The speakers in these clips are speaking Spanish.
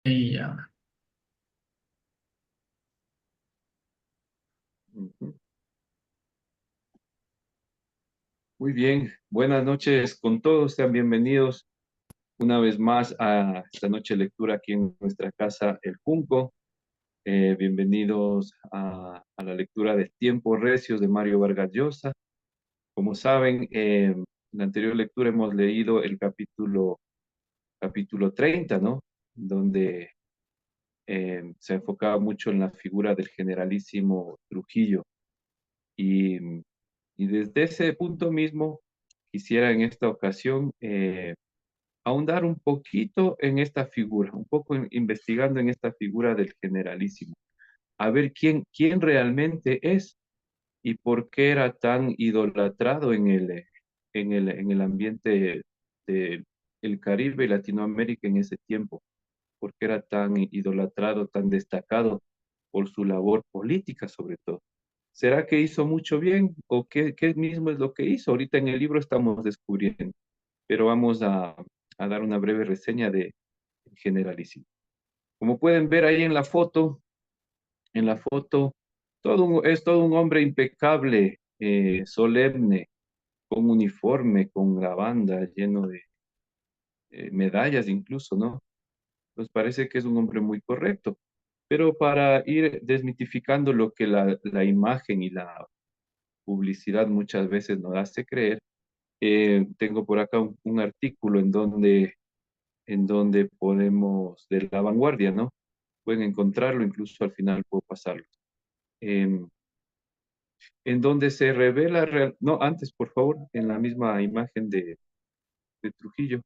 Y ya. Ujú. Muy bien, buenas noches con todos, sean bienvenidos una vez más a esta noche de lectura aquí en nuestra casa El Junco. Bienvenidos a la lectura de Tiempos Recios de Mario Vargas Llosa. Como saben, en la anterior lectura hemos leído el capítulo 30, ¿no? Donde se enfocaba mucho en la figura del generalísimo Trujillo. Y, y desde ese punto mismo quisiera en esta ocasión ahondar un poquito en esta figura, un poco investigando en esta figura del generalísimo, a ver quién realmente es y por qué era tan idolatrado en el ambiente del Caribe y Latinoamérica en ese tiempo, por qué era tan idolatrado, tan destacado por su labor política sobre todo. ¿Será que hizo mucho bien o qué mismo es lo que hizo? Ahorita en el libro estamos descubriendo, pero vamos a dar una breve reseña de Generalísimo. Como pueden ver ahí en la foto, es todo un hombre impecable, solemne, con uniforme, con la banda, lleno de medallas incluso, ¿no? Pues parece que es un hombre muy correcto. Pero para ir desmitificando lo que la imagen y la publicidad muchas veces nos hace creer, tengo por acá un artículo en donde podemos, de la vanguardia, ¿no? Pueden encontrarlo, incluso al final puedo pasarlo. Em, en donde se revela, no, antes, por favor, en la misma imagen de Trujillo,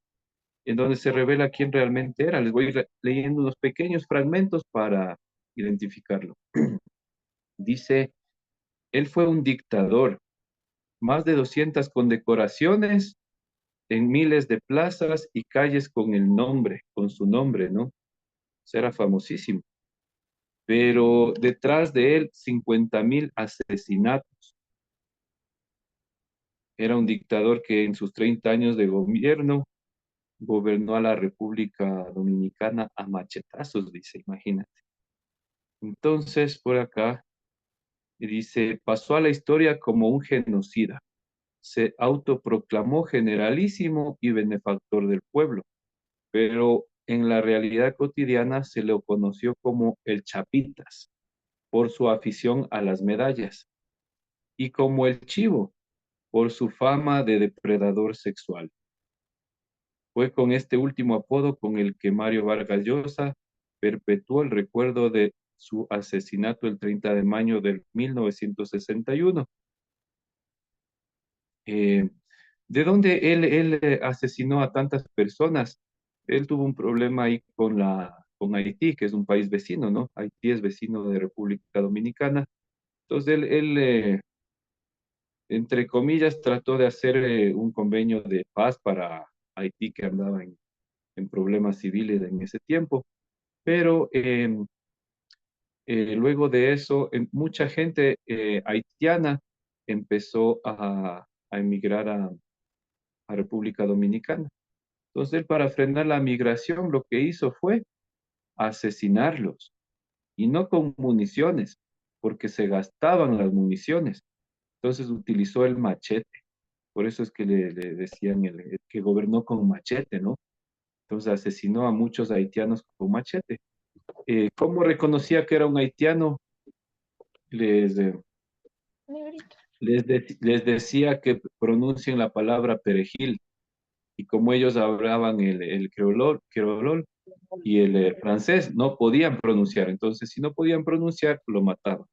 en donde se revela quién realmente era. Les voy a ir leyendo unos pequeños fragmentos para identificarlo. Dice, él fue un dictador, más de 200 condecoraciones en miles de plazas y calles con su nombre, ¿no? O sea, era famosísimo. Pero detrás de él 50.000 asesinatos. Era un dictador que en sus 30 años de gobierno gobernó a la República Dominicana a machetazos, dice, imagínate. Entonces, por acá dice, pasó a la historia como un genocida. Se autoproclamó generalísimo y benefactor del pueblo, pero en la realidad cotidiana se le conoció como el Chapitas por su afición a las medallas y como el Chivo por su fama de depredador sexual. Fue con este último apodo con el que Mario Vargas Llosa perpetuó el recuerdo de su asesinato el 30 de mayo de 1961. Eh, ¿De dónde él asesinó a tantas personas? Él tuvo un problema ahí con Haití, que es un país vecino, ¿no? Haití es vecino de República Dominicana. Entonces él, entre comillas, trató de hacer un convenio de paz para Haití, que andaba en problemas civiles en ese tiempo. Pero luego de eso, mucha gente haitiana empezó a emigrar a República Dominicana. Entonces, él para frenar la migración, lo que hizo fue asesinarlos, y no con municiones, porque se gastaban las municiones. Entonces utilizó el machete. Por eso es que le decían el que gobernó con machete, ¿no? Entonces asesinó a muchos haitianos con machete. ¿Cómo reconocía que era un haitiano? Les, eh, les decía que pronuncien la palabra perejil, y como ellos hablaban el creolol y el francés, no podían pronunciar. Entonces, si no podían pronunciar, lo mataban.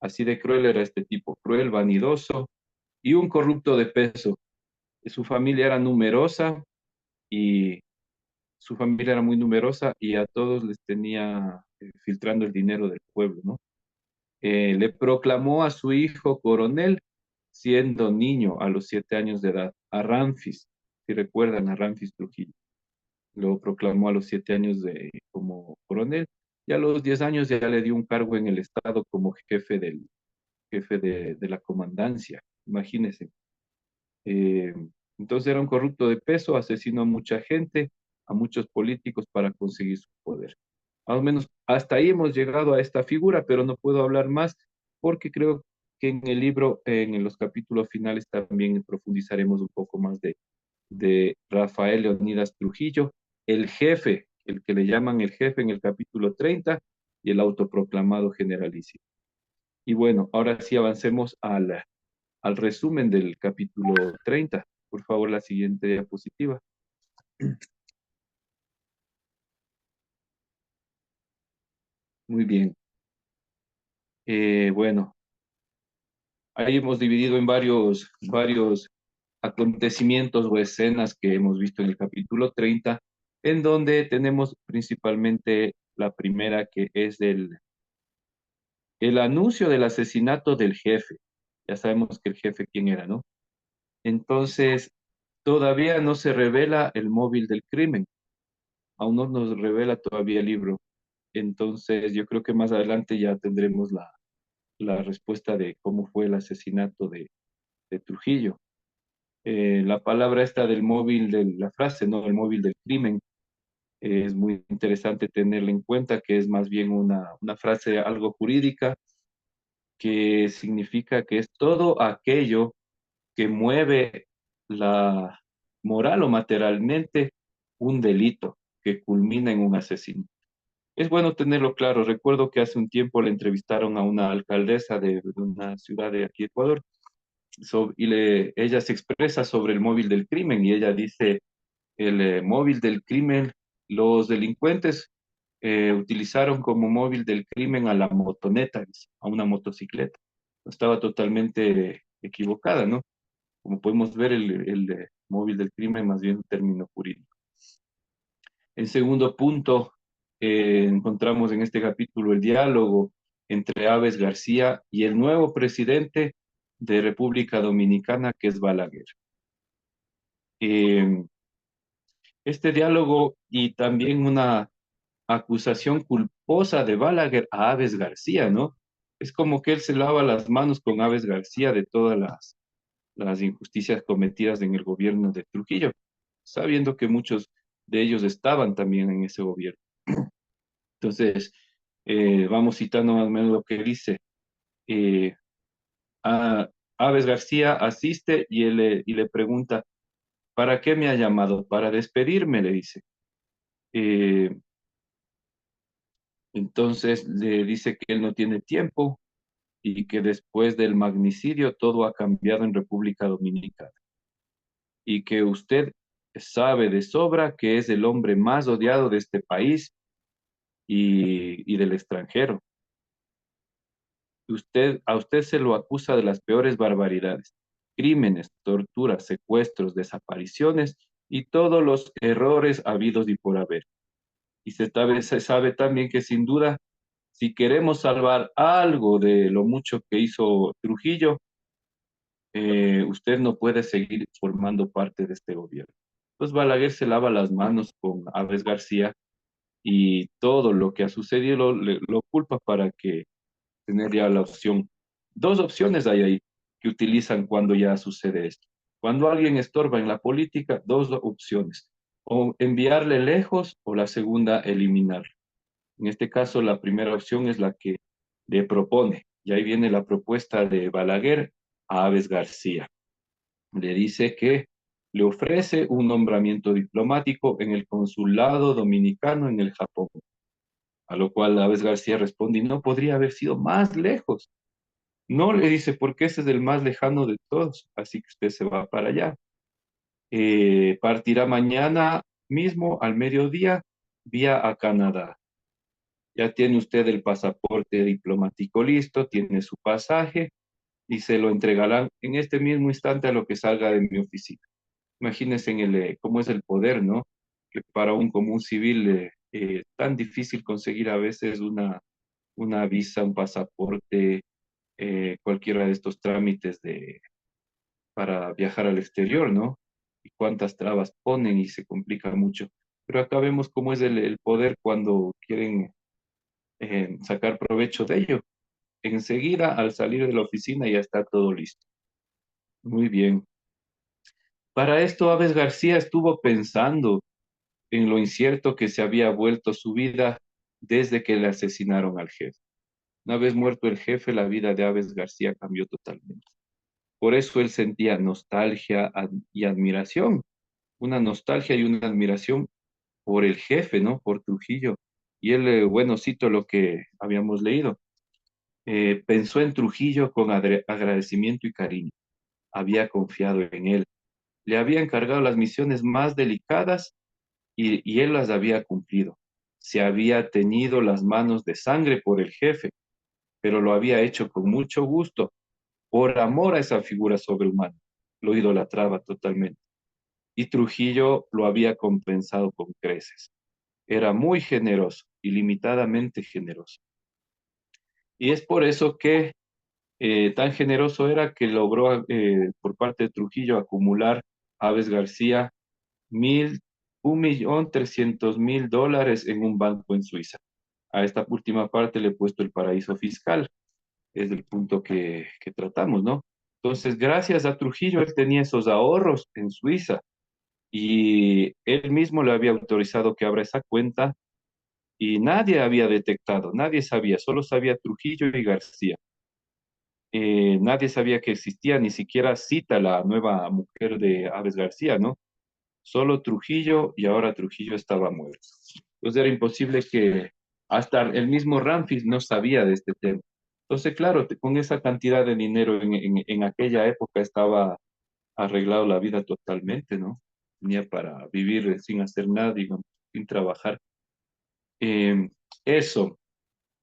Así de cruel era este tipo, cruel, vanidoso y un corrupto de peso. Su familia era numerosa y su familia era muy numerosa y a todos les tenía filtrando el dinero del pueblo, ¿no? Le proclamó a su hijo coronel siendo niño a los 7 años de edad, a Ramfis, si recuerdan a Ramfis Trujillo. Lo proclamó a los 7 años como coronel, y a los 10 años ya le dio un cargo en el Estado como jefe de la comandancia, imagínense. Eh, entonces era un corrupto de peso, asesinó a mucha gente, a muchos políticos para conseguir su poder. Más o menos hasta ahí hemos llegado a esta figura, pero no puedo hablar más porque creo que en el libro, en los capítulos finales, también profundizaremos un poco más de Rafael Leonidas Trujillo, el jefe, el que le llaman el jefe en el capítulo 30 y el autoproclamado generalísimo. Y bueno, ahora sí avancemos al resumen del capítulo 30. Por favor, la siguiente diapositiva. Muy bien. Bueno, ahí hemos dividido en varios acontecimientos o escenas que hemos visto en el capítulo 30, en donde tenemos principalmente la primera que es el anuncio del asesinato del jefe. Ya sabemos que el jefe quién era, ¿no? Entonces, todavía no se revela el móvil del crimen, aún no nos revela todavía el libro. Entonces, yo creo que más adelante ya tendremos la respuesta de cómo fue el asesinato de Trujillo. La palabra esta del móvil, de la frase, ¿no? El móvil del crimen, es muy interesante tenerla en cuenta, que es más bien una frase algo jurídica, que significa que es todo aquello que mueve la moral o materialmente un delito que culmina en un asesino. Es bueno tenerlo claro. Recuerdo que hace un tiempo le entrevistaron a una alcaldesa de una ciudad de aquí, Ecuador, ella se expresa sobre el móvil del crimen y ella dice, el móvil del crimen, los delincuentes utilizaron como móvil del crimen a la motoneta, dice, a una motocicleta. Estaba totalmente equivocada, ¿no? Como podemos ver, el móvil del crimen más bien un término jurídico. En segundo punto, encontramos en este capítulo el diálogo entre Aves García y el nuevo presidente de República Dominicana, que es Balaguer. Eh, este diálogo y también una acusación culposa de Balaguer a Aves García, ¿no? Es como que él se lava las manos con Aves García de todas las injusticias cometidas en el gobierno de Trujillo, sabiendo que muchos de ellos estaban también en ese gobierno. Entonces, vamos citando más o menos lo que dice. Eh, a Aves García asiste y le pregunta, ¿para qué me ha llamado? Para despedirme, le dice. Eh, entonces le dice que él no tiene tiempo y que después del magnicidio todo ha cambiado en República Dominicana y que usted sabe de sobra que es el hombre más odiado de este país y del extranjero. A usted se lo acusa de las peores barbaridades, crímenes, torturas, secuestros, desapariciones y todos los errores habidos y por haber. Y se sabe también que sin duda, si queremos salvar algo de lo mucho que hizo Trujillo, usted no puede seguir formando parte de este gobierno. Pues Balaguer se lava las manos con Aves García y todo lo que ha sucedido lo culpa para que tener ya la opción. Dos opciones hay ahí que utilizan cuando ya sucede esto. Cuando alguien estorba en la política, dos opciones. O enviarle lejos o la segunda, eliminar. En este caso, la primera opción es la que le propone. Y ahí viene la propuesta de Balaguer a Aves García. Le dice que le ofrece un nombramiento diplomático en el consulado dominicano en el Japón. A lo cual Aves García responde, y no podría haber sido más lejos. No, le dice, porque ese es el más lejano de todos, así que usted se va para allá. Partirá mañana mismo al mediodía vía a Canadá. Ya tiene usted el pasaporte diplomático listo, tiene su pasaje y se lo entregarán en este mismo instante a lo que salga de mi oficina. Imagínense cómo es el poder, ¿no? Que para un común civil tan difícil conseguir a veces una visa, un pasaporte, cualquiera de estos trámites para viajar al exterior, ¿no? Y cuántas trabas ponen y se complica mucho. Pero acá vemos cómo es el poder cuando quieren sacar provecho de ello. Enseguida, al salir de la oficina, ya está todo listo. Muy bien. Para esto, Aves García estuvo pensando en lo incierto que se había vuelto su vida desde que le asesinaron al jefe. Una vez muerto el jefe, la vida de Aves García cambió totalmente. Por eso él sentía nostalgia y admiración, una nostalgia y una admiración por el jefe, ¿no? Por Trujillo. Y él, bueno, cito lo que habíamos leído. Pensó en Trujillo con agradecimiento y cariño. Había confiado en él. Le había encargado las misiones más delicadas y él las había cumplido. Se había teñido las manos de sangre por el jefe, pero lo había hecho con mucho gusto, por amor a esa figura sobrehumana. Lo idolatraba totalmente. Y Trujillo lo había compensado con creces. Era muy generoso, ilimitadamente generoso. Y es por eso que tan generoso era que logró por parte de Trujillo acumular Aves García mil, 1.300.000 dólares en un banco en Suiza. A esta última parte le he puesto el paraíso fiscal, es el punto que tratamos, ¿no? Entonces, gracias a Trujillo, él tenía esos ahorros en Suiza y él mismo le había autorizado que abra esa cuenta y nadie había detectado, nadie sabía, solo sabía Trujillo y García. Nadie sabía que existía, ni siquiera Cita, la nueva mujer de Aves García, ¿no? Solo Trujillo y ahora Trujillo estaba muerto. Entonces era imposible que hasta el mismo Ramfis no sabía de este tema. Entonces, claro, con esa cantidad de dinero en aquella época estaba arreglado la vida totalmente, ¿no? Tenía para vivir sin hacer nada, digamos, sin trabajar. Eh, Eso.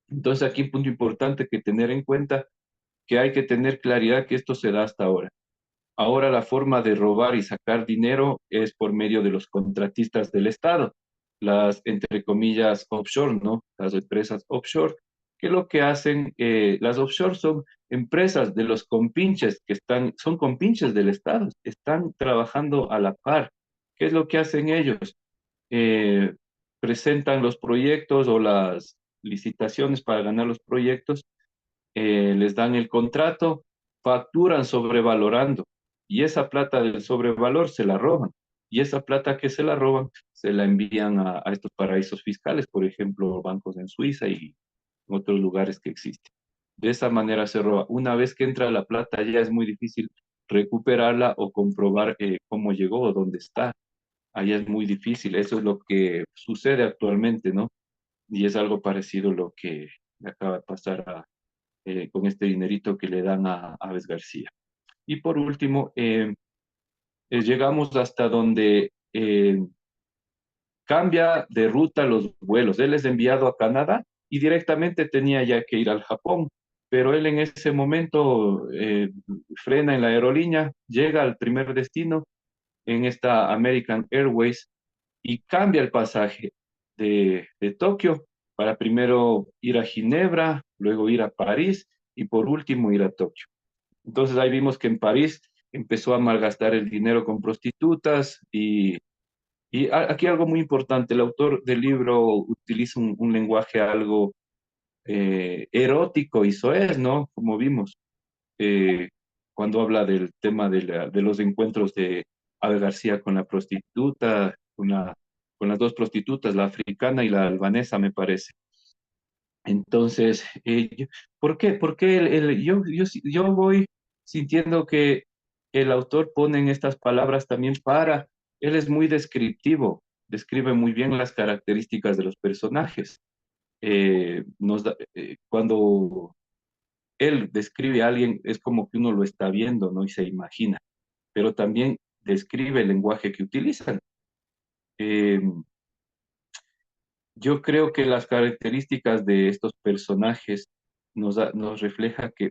Entonces aquí un punto importante que tener en cuenta, que hay que tener claridad que esto se da hasta ahora. Ahora la forma de robar y sacar dinero es por medio de los contratistas del Estado, las, entre comillas, offshore, ¿no? Las empresas offshore, que lo que hacen, las offshore son empresas de los compinches que están, son compinches del Estado, están trabajando a la par. ¿Qué es lo que hacen ellos? Eh, Presentan los proyectos o las licitaciones para ganar los proyectos, les dan el contrato, facturan sobrevalorando y esa plata del sobrevalor se la roban. Y esa plata que se la roban se la envían a estos paraísos fiscales, por ejemplo, bancos en Suiza y otros lugares que existen. De esa manera se roba. Una vez que entra la plata ya es muy difícil recuperarla o comprobar cómo llegó o dónde está. Allá es muy difícil. Eso es lo que sucede actualmente, ¿no? Y es algo parecido a lo que le acaba de pasar con este dinerito que le dan a Aves García. Y por último, llegamos hasta donde cambia de ruta los vuelos. Él es enviado a Canadá y directamente tenía ya que ir al Japón, pero él en ese momento frena en la aerolínea, llega al primer destino en esta American Airways y cambia el pasaje de Tokio para primero ir a Ginebra, luego ir a París y por último ir a Tokio. Entonces ahí vimos que en París empezó a malgastar el dinero con prostitutas aquí algo muy importante, el autor del libro utiliza un lenguaje algo erótico y soez, ¿no? Como vimos, eh, cuando habla del tema de los encuentros de Abel García con la prostituta, con las dos prostitutas, la africana y la albanesa, me parece. Entonces, ¿por qué? Porque yo voy sintiendo que el autor pone en estas palabras también él es muy descriptivo, describe muy bien las características de los personajes. Cuando él describe a alguien, es como que uno lo está viendo, ¿no? Y se imagina, pero también describe el lenguaje que utilizan. Eh, yo creo que las características de estos personajes nos refleja que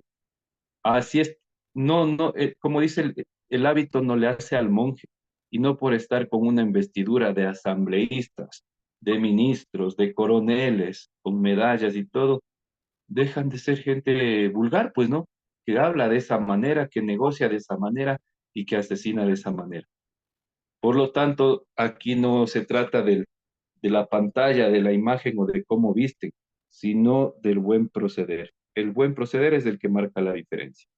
así es, no, como dice el hábito no le hace al monje, y no por estar con una investidura de asambleístas, de ministros, de coroneles, con medallas y todo, dejan de ser gente vulgar, pues, ¿no? Que habla de esa manera, que negocia de esa manera y que asesina de esa manera. Por lo tanto, aquí no se trata de la pantalla, de la imagen o de cómo visten, sino del buen proceder. El buen proceder es el que marca la diferencia.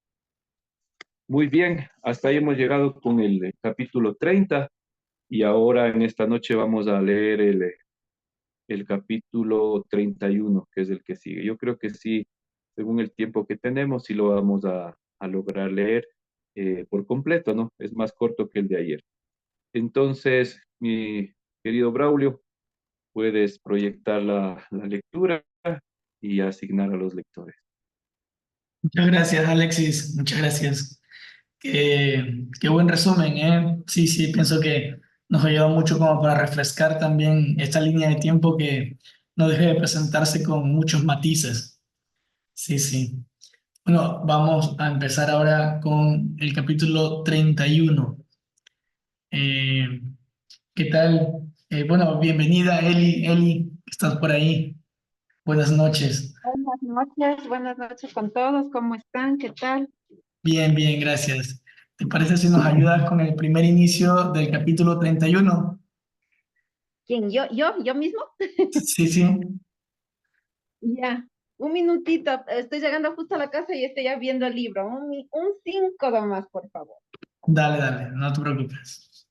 Muy bien, hasta ahí hemos llegado con el capítulo 30 y ahora en esta noche vamos a leer el capítulo 31, que es el que sigue. Yo creo que sí, según el tiempo que tenemos, sí lo vamos a lograr leer por completo, ¿no? Es más corto que el de ayer. Entonces, mi querido Braulio, puedes proyectar la lectura y asignar a los lectores. Muchas gracias, Alexis. Muchas gracias. Qué buen resumen, ¿eh? Sí, sí, pienso que nos ayuda mucho como para refrescar también esta línea de tiempo que no deje de presentarse con muchos matices. Sí, sí. Bueno, vamos a empezar ahora con el capítulo 31. Eh, ¿Qué tal? Bueno, bienvenida, Eli. Eli, ¿estás por ahí? Buenas noches. Buenas noches con todos, ¿cómo están? ¿Qué tal? Bien, bien, gracias. ¿Te parece si nos ayudas con el primer inicio del capítulo 31? ¿Quién? ¿Yo mismo? Sí, sí. Ya, un minutito, estoy llegando justo a la casa y estoy ya viendo el libro. Un 5 nomás, por favor. Dale, dale, no te preocupes.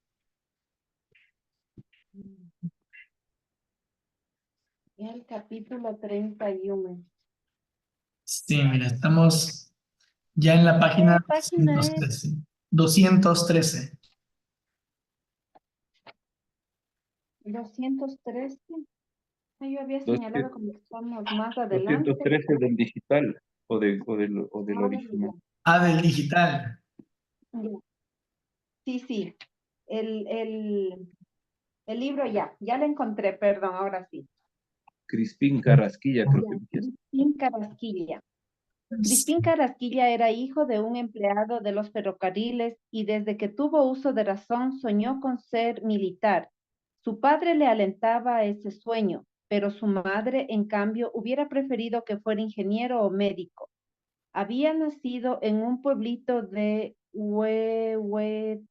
El capítulo 31. Sí, mira, estamos ya en la ¿Qué página página es? 213. 213. 213. Yo había señalado como que estamos más Doscientos adelante. trece del digital o del Ah, original. Ah, del digital. ya. Sí, sí. El, el, el libro ya lo encontré, perdón, ahora sí. Crispín Carrasquilla, creo Ya, que decías. Crispín Carrasquilla. Crispín Carrasquilla era hijo de un empleado de los ferrocarriles y desde que tuvo uso de razón soñó con ser militar. Su padre le alentaba a ese sueño, pero su madre, en cambio, hubiera preferido que fuera ingeniero o médico. Había nacido en un pueblito de Huehuetenango,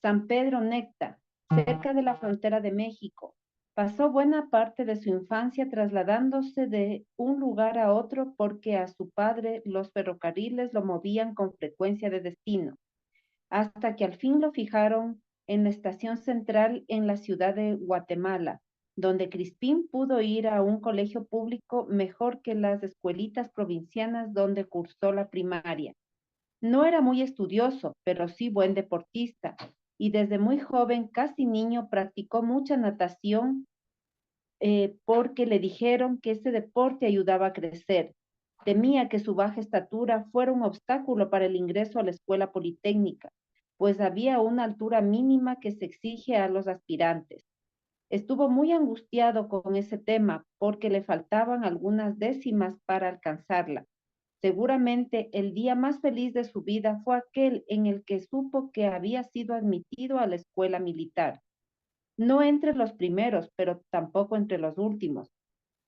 San Pedro Necta, cerca de la frontera de México. Pasó buena parte de su infancia trasladándose de un lugar a otro porque a su padre los ferrocarriles lo movían con frecuencia de destino, hasta que al fin lo fijaron en la estación central en la ciudad de Guatemala, donde Crispín pudo ir a un colegio público mejor que las escuelitas provincianas donde cursó la primaria. No era muy estudioso, pero sí buen deportista, y desde muy joven, casi niño, practicó mucha natación porque le dijeron que ese deporte ayudaba a crecer. Temía que su baja estatura fuera un obstáculo para el ingreso a la escuela politécnica, pues había una altura mínima que se exige a los aspirantes. Estuvo muy angustiado con ese tema porque le faltaban algunas décimas para alcanzarla. Seguramente el día más feliz de su vida fue aquel en el que supo que había sido admitido a la escuela militar. No entre los primeros, pero tampoco entre los últimos.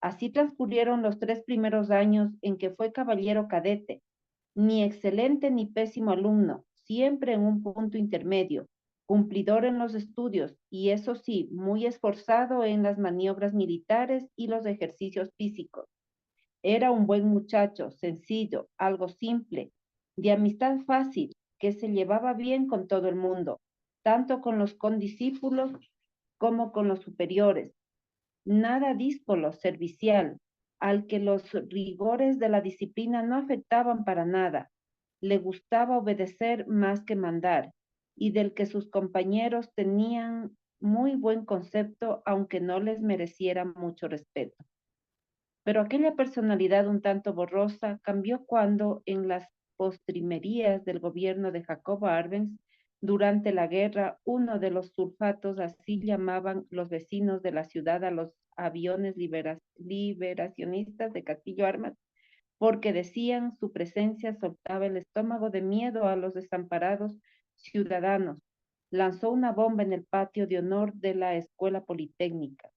Así transcurrieron los 3 primeros años en que fue caballero cadete, ni excelente ni pésimo alumno, siempre en un punto intermedio, cumplidor en los estudios y eso sí, muy esforzado en las maniobras militares y los ejercicios físicos. Era un buen muchacho, sencillo, algo simple, de amistad fácil, que se llevaba bien con todo el mundo, tanto con los condiscípulos como con los superiores. Nada díscolo, servicial, al que los rigores de la disciplina no afectaban para nada. Le gustaba obedecer más que mandar, y del que sus compañeros tenían muy buen concepto, aunque no les mereciera mucho respeto. Pero aquella personalidad un tanto borrosa cambió cuando, en las postrimerías del gobierno de Jacobo Arbenz, durante la guerra, uno de los sulfatos, así llamaban los vecinos de la ciudad a los aviones liberacionistas de Castillo Armas, porque decían su presencia soltaba el estómago de miedo a los desamparados ciudadanos. Lanzó una bomba en el patio de honor de la Escuela Politécnica.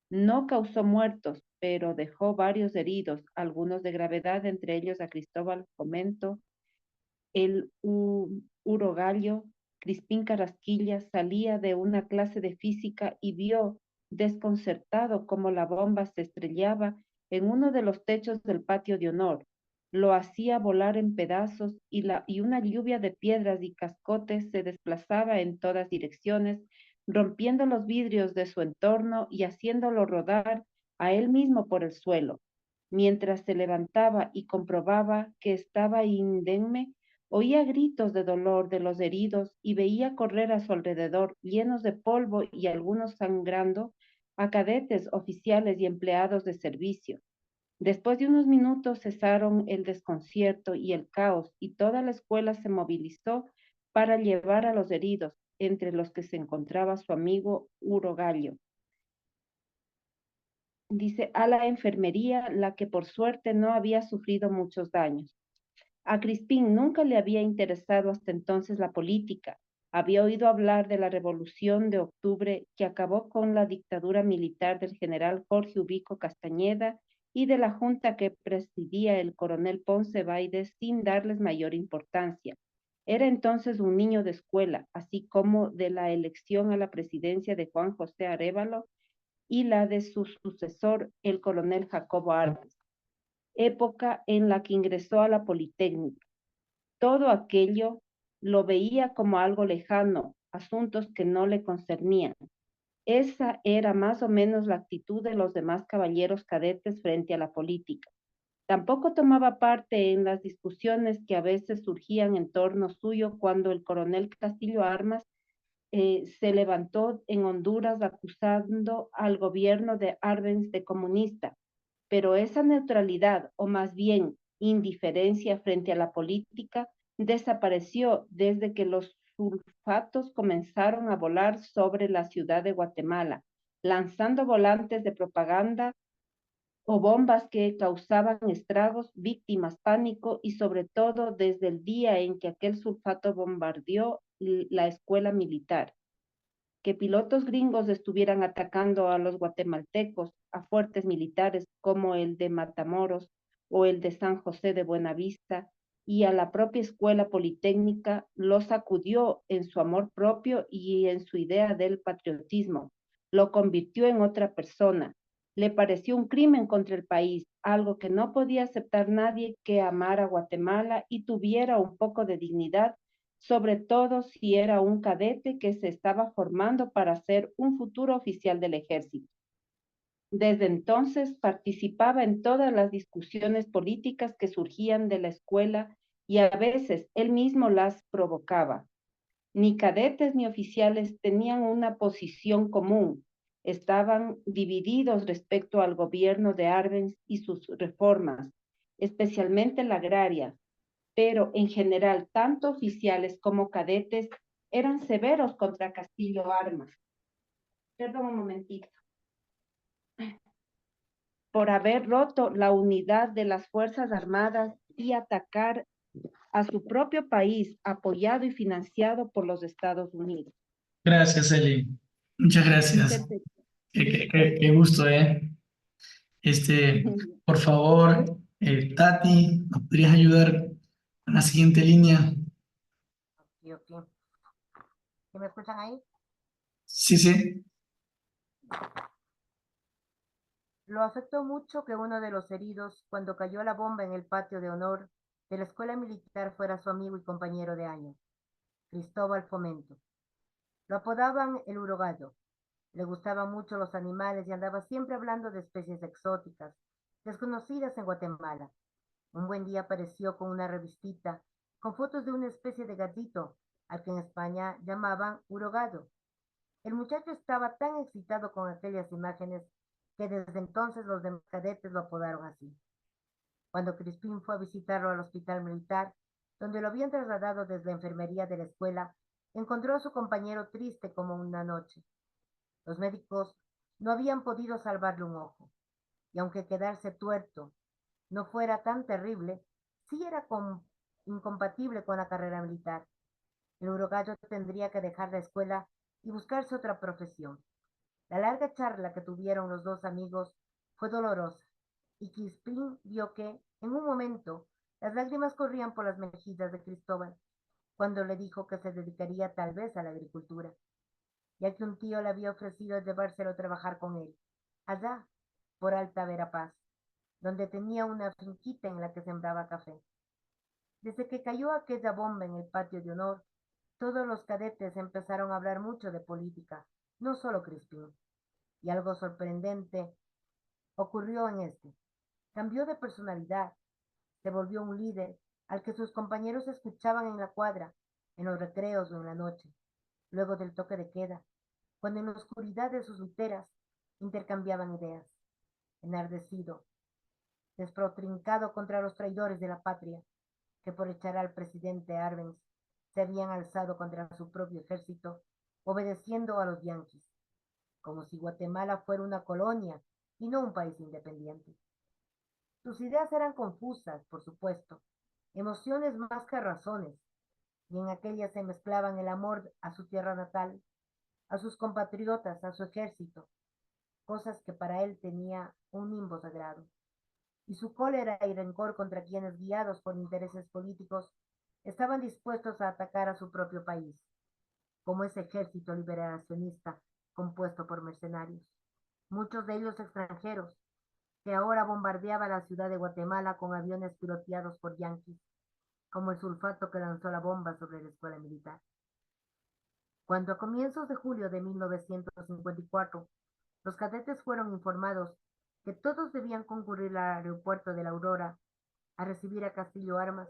No causó muertos, pero dejó varios heridos, algunos de gravedad, entre ellos a Cristóbal Fomento, el urogallo. Crispín Carrasquilla salía de una clase de física y vio desconcertado cómo la bomba se estrellaba en uno de los techos del patio de honor. Lo hacía volar en pedazos y una lluvia de piedras y cascotes se desplazaba en todas direcciones, rompiendo los vidrios de su entorno y haciéndolo rodar a él mismo por el suelo. Mientras se levantaba y comprobaba que estaba indemne, oía gritos de dolor de los heridos y veía correr a su alrededor, llenos de polvo y algunos sangrando, a cadetes, oficiales y empleados de servicio. Después de unos minutos cesaron el desconcierto y el caos y toda la escuela se movilizó para llevar a los heridos, entre los que se encontraba su amigo Urogallo. Dice, a la enfermería, la que por suerte no había sufrido muchos daños. A Crispín nunca le había interesado hasta entonces la política. Había oído hablar de la Revolución de Octubre que acabó con la dictadura militar del general Jorge Ubico Castañeda y de la junta que presidía el coronel Ponce Baides sin darles mayor importancia. Era entonces un niño de escuela, así como de la elección a la presidencia de Juan José Arévalo y la de su sucesor, el coronel Jacobo Arbenz, época en la que ingresó a la Politécnica. Todo aquello lo veía como algo lejano, asuntos que no le concernían. Esa era más o menos la actitud de los demás caballeros cadetes frente a la política. Tampoco tomaba parte en las discusiones que a veces surgían en torno suyo cuando el coronel Castillo Armas se levantó en Honduras acusando al gobierno de Arbenz de comunista, pero esa neutralidad, o más bien indiferencia frente a la política, desapareció desde que los sulfatos comenzaron a volar sobre la ciudad de Guatemala, lanzando volantes de propaganda o bombas que causaban estragos, víctimas, pánico y sobre todo desde el día en que aquel sulfato bombardeó la escuela militar. Que pilotos gringos estuvieran atacando a los guatemaltecos, a fuertes militares como el de Matamoros o el de San José de Buenavista, y a la propia escuela politécnica, los sacudió en su amor propio y en su idea del patriotismo. Lo convirtió en otra persona. Le pareció un crimen contra el país, algo que no podía aceptar nadie que amara Guatemala y tuviera un poco de dignidad, sobre todo si era un cadete que se estaba formando para ser un futuro oficial del ejército. Desde entonces participaba en todas las discusiones políticas que surgían de la escuela y a veces él mismo las provocaba. Ni cadetes ni oficiales tenían una posición común. Estaban divididos respecto al gobierno de Arbenz y sus reformas, especialmente la agraria, pero en general tanto oficiales como cadetes eran severos contra Castillo Armas. Perdón un momentito. Por haber roto la unidad de las Fuerzas Armadas y atacar a su propio país, apoyado y financiado por los Estados Unidos. Gracias, Eli. Muchas gracias. Qué gusto, ¿eh? Por favor, Tati, ¿nos podrías ayudar con la siguiente línea? Ok, ok. ¿Sí me escuchan ahí? Sí, sí. Lo afectó mucho que uno de los heridos, cuando cayó la bomba en el patio de honor de la escuela militar, fuera su amigo y compañero de años, Cristóbal Fomento. Lo apodaban el Urogallo. Le gustaban mucho los animales y andaba siempre hablando de especies exóticas, desconocidas en Guatemala. Un buen día apareció con una revistita con fotos de una especie de gatito, al que en España llamaban Urogallo. El muchacho estaba tan excitado con aquellas imágenes que desde entonces los demás cadetes lo apodaron así. Cuando Crispín fue a visitarlo al hospital militar, donde lo habían trasladado desde la enfermería de la escuela, encontró a su compañero triste como una noche. Los médicos no habían podido salvarle un ojo, y aunque quedarse tuerto no fuera tan terrible, sí era incompatible con la carrera militar. El urogallo tendría que dejar la escuela y buscarse otra profesión. La larga charla que tuvieron los dos amigos fue dolorosa, y Crispín vio que, en un momento, las lágrimas corrían por las mejillas de Cristóbal, cuando le dijo que se dedicaría tal vez a la agricultura, ya que un tío le había ofrecido llevárselo a trabajar con él, allá, por Alta Verapaz, donde tenía una finquita en la que sembraba café. Desde que cayó aquella bomba en el patio de honor, todos los cadetes empezaron a hablar mucho de política, no solo Crispín. Y algo sorprendente ocurrió en este. Cambió de personalidad, se volvió un líder al que sus compañeros escuchaban en la cuadra, en los recreos o en la noche, luego del toque de queda, cuando en la oscuridad de sus literas intercambiaban ideas. Enardecido, desprotrincado contra los traidores de la patria, que por echar al presidente Arbenz se habían alzado contra su propio ejército, obedeciendo a los yanquis, como si Guatemala fuera una colonia y no un país independiente. Sus ideas eran confusas, por supuesto, emociones más que razones, y en aquellas se mezclaban el amor a su tierra natal, a sus compatriotas, a su ejército, cosas que para él tenía un nimbo sagrado, y su cólera y rencor contra quienes, guiados por intereses políticos, estaban dispuestos a atacar a su propio país, como ese ejército liberacionista compuesto por mercenarios, muchos de ellos extranjeros, que ahora bombardeaba la ciudad de Guatemala con aviones piloteados por yanquis, como el sulfato que lanzó la bomba sobre la escuela militar. Cuando a comienzos de julio de 1954 los cadetes fueron informados que todos debían concurrir al aeropuerto de la Aurora a recibir a Castillo Armas,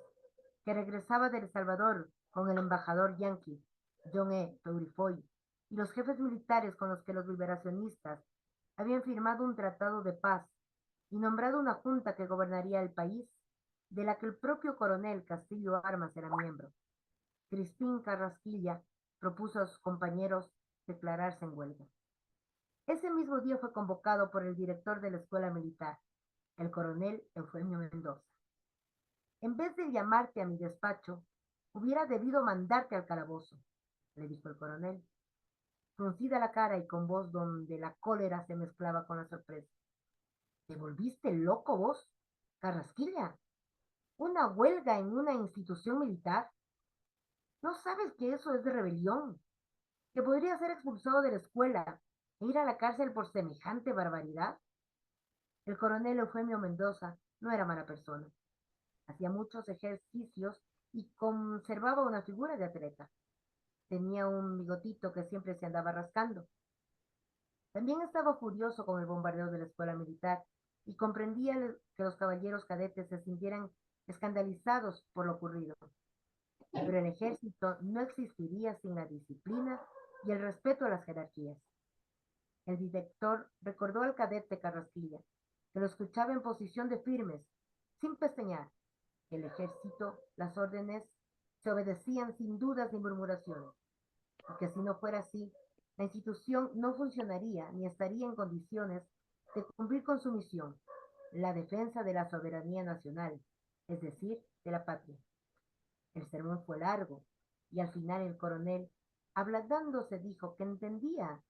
que regresaba de El Salvador con el embajador yanqui John E. Taurifoy y los jefes militares con los que los liberacionistas habían firmado un tratado de paz y nombrado una junta que gobernaría el país, de la que el propio coronel Castillo Armas era miembro. Crispín Carrasquilla propuso a sus compañeros declararse en huelga. Ese mismo día fue convocado por el director de la escuela militar, el coronel Eufemio Mendoza. En vez de llamarte a mi despacho, hubiera debido mandarte al calabozo, le dijo el coronel, fruncida la cara y con voz donde la cólera se mezclaba con la sorpresa. ¿Te volviste loco vos, Carrasquilla? ¿Una huelga en una institución militar? ¿No sabes que eso es de rebelión? ¿Que podría ser expulsado de la escuela e ir a la cárcel por semejante barbaridad? El coronel Eufemio Mendoza no era mala persona. Hacía muchos ejercicios y conservaba una figura de atleta. Tenía un bigotito que siempre se andaba rascando. También estaba furioso con el bombardeo de la escuela militar y comprendía que los caballeros cadetes se sintieran escandalizados por lo ocurrido. Pero el ejército no existiría sin la disciplina y el respeto a las jerarquías. El director recordó al cadete Carrasquilla, que lo escuchaba en posición de firmes, sin pestañear. El ejército, las órdenes, se obedecían sin dudas ni murmuraciones, y que si no fuera así, la institución no funcionaría ni estaría en condiciones de cumplir con su misión, la defensa de la soberanía nacional, es decir, de la patria. El sermón fue largo, y al final el coronel, ablandándose, dijo que entendía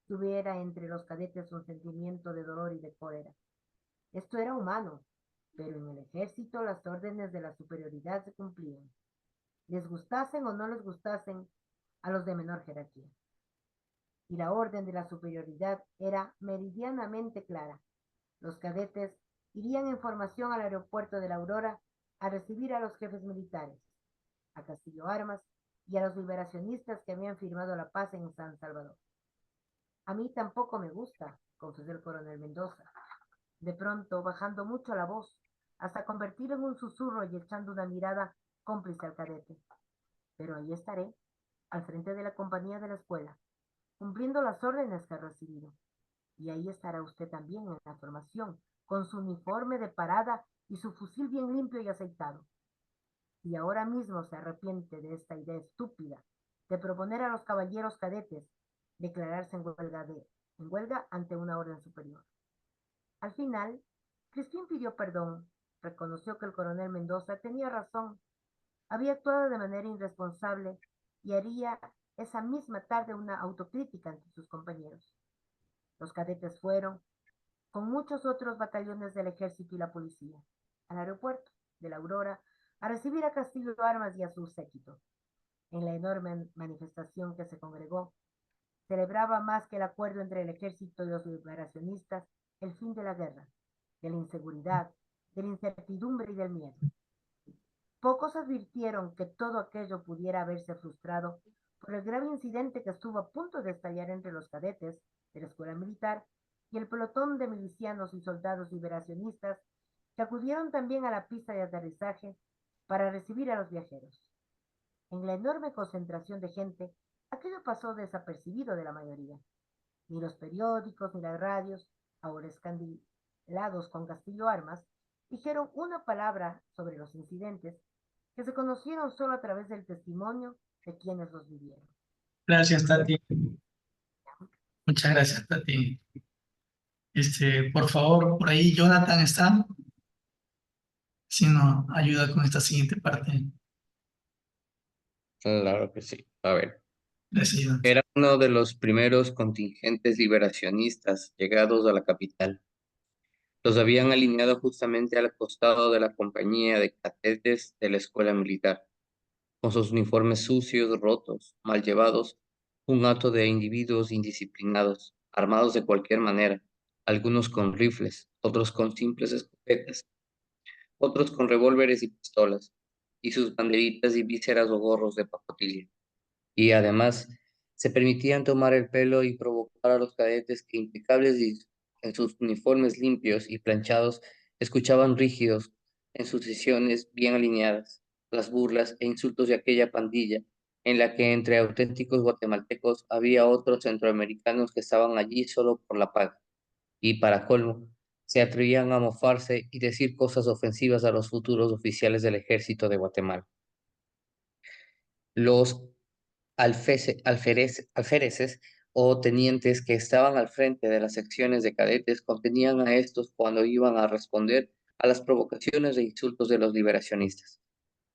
que hubiera entre los cadetes un sentimiento de dolor y de cólera. Esto era humano, pero en el ejército las órdenes de la superioridad se cumplían, les gustasen o no les gustasen a los de menor jerarquía. Y la orden de la superioridad era meridianamente clara. Los cadetes irían en formación al aeropuerto de la Aurora a recibir a los jefes militares, a Castillo Armas y a los liberacionistas que habían firmado la paz en San Salvador. A mí tampoco me gusta, confesó el coronel Mendoza, de pronto bajando mucho la voz, hasta convertirlo en un susurro y echando una mirada cómplice al cadete. Pero ahí estaré, al frente de la compañía de la escuela, cumpliendo las órdenes que ha recibido. Y ahí estará usted también en la formación, con su uniforme de parada y su fusil bien limpio y aceitado. Y ahora mismo se arrepiente de esta idea estúpida de proponer a los caballeros cadetes declararse en huelga ante una orden superior. Al final, Crispín pidió perdón, reconoció que el coronel Mendoza tenía razón, había actuado de manera irresponsable y haría esa misma tarde una autocrítica ante sus compañeros. Los cadetes fueron, con muchos otros batallones del ejército y la policía, al aeropuerto de la Aurora a recibir a Castillo Armas y a su séquito. En la enorme manifestación que se congregó, celebraba más que el acuerdo entre el ejército y los liberacionistas el fin de la guerra, de la inseguridad, de la incertidumbre y del miedo. Pocos advirtieron que todo aquello pudiera haberse frustrado por el grave incidente que estuvo a punto de estallar entre los cadetes de la escuela militar y el pelotón de milicianos y soldados liberacionistas que acudieron también a la pista de aterrizaje para recibir a los viajeros. En la enorme concentración de gente, aquello pasó desapercibido de la mayoría. Ni los periódicos ni las radios, ahora escandilados con Castillo Armas, dijeron una palabra sobre los incidentes que se conocieron solo a través del testimonio de quienes los vivieron. Gracias, Tati. Muchas gracias, Tati. Por favor, por ahí Jonathan está, si nos ayuda con esta siguiente parte. Claro que sí. A ver, Gracias, Jonathan. era uno de los primeros contingentes liberacionistas llegados a la capital. Los habían alineado justamente al costado de la compañía de cadetes de la escuela militar, con sus uniformes sucios, rotos, mal llevados, un hato de individuos indisciplinados, armados de cualquier manera, algunos con rifles, otros con simples escopetas, otros con revólveres y pistolas, y sus banderitas y vísceras o gorros de pacotilla. Y además se permitían tomar el pelo y provocar a los cadetes que impecables y en sus uniformes limpios y planchados escuchaban rígidos en sus sesiones bien alineadas las burlas e insultos de aquella pandilla en la que entre auténticos guatemaltecos había otros centroamericanos que estaban allí solo por la paga y para colmo se atrevían a mofarse y decir cosas ofensivas a los futuros oficiales del ejército de Guatemala. Los alféreces o tenientes que estaban al frente de las secciones de cadetes contenían a estos cuando iban a responder a las provocaciones e insultos de los liberacionistas,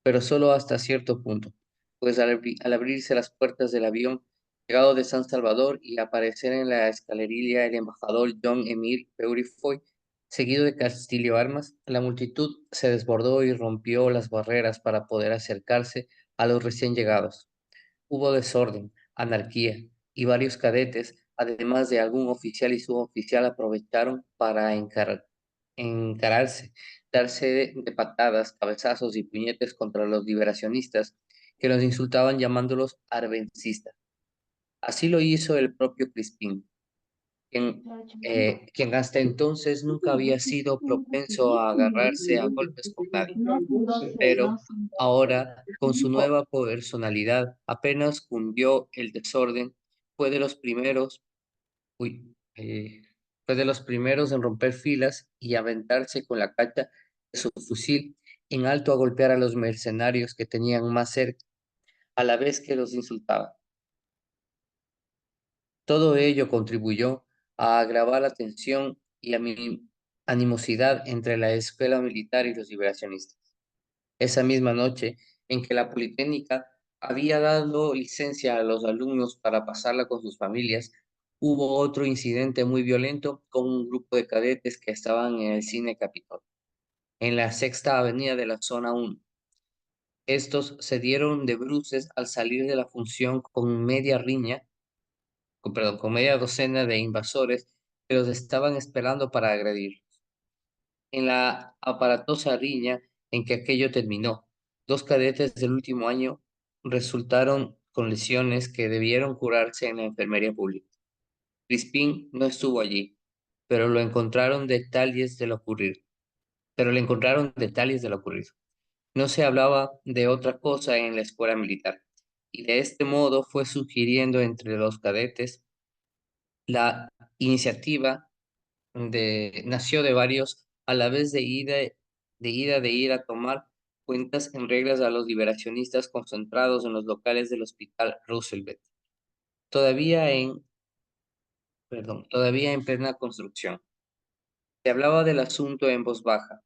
pero solo hasta cierto punto, pues al abrirse las puertas del avión llegado de San Salvador y aparecer en la escalerilla el embajador John Emir Peurifoy, seguido de Castillo Armas, la multitud se desbordó y rompió las barreras para poder acercarse a los recién llegados. Hubo desorden, anarquía, y varios cadetes, además de algún oficial y suboficial, aprovecharon para encararse, darse de patadas, cabezazos y puñetes contra los liberacionistas, que los insultaban llamándolos arbencistas. Así lo hizo el propio Crispín, quien hasta entonces nunca había sido propenso a agarrarse a golpes con nadie, pero ahora, con su nueva personalidad, apenas cundió el desorden, fue de los primeros, uy, fue de los primeros en romper filas y aventarse con la cacha de su fusil en alto a golpear a los mercenarios que tenían más cerca, a la vez que los insultaba. Todo ello contribuyó a agravar la tensión y la animosidad entre la escuela militar y los liberacionistas. Esa misma noche en que la Politécnica había dado licencia a los alumnos para pasarla con sus familias, hubo otro incidente muy violento con un grupo de cadetes que estaban en el Cine Capitol, en la Sexta Avenida de la Zona 1. Estos se dieron de bruces al salir de la función con media con media docena de invasores que los estaban esperando para agredir. En la aparatosa riña en que aquello terminó, dos cadetes del último año resultaron con lesiones que debieron curarse en la enfermería pública. Crispín no estuvo allí, pero lo encontraron detalles de lo ocurrido. Pero le encontraron detalles de lo ocurrido. No se hablaba de otra cosa en la escuela militar, y de este modo fue sugiriendo entre los cadetes la iniciativa nació de varios a la vez de ir a tomar cuentas en reglas a los liberacionistas concentrados en los locales del Hospital Roosevelt, todavía en, todavía en plena construcción. Se hablaba del asunto en voz baja,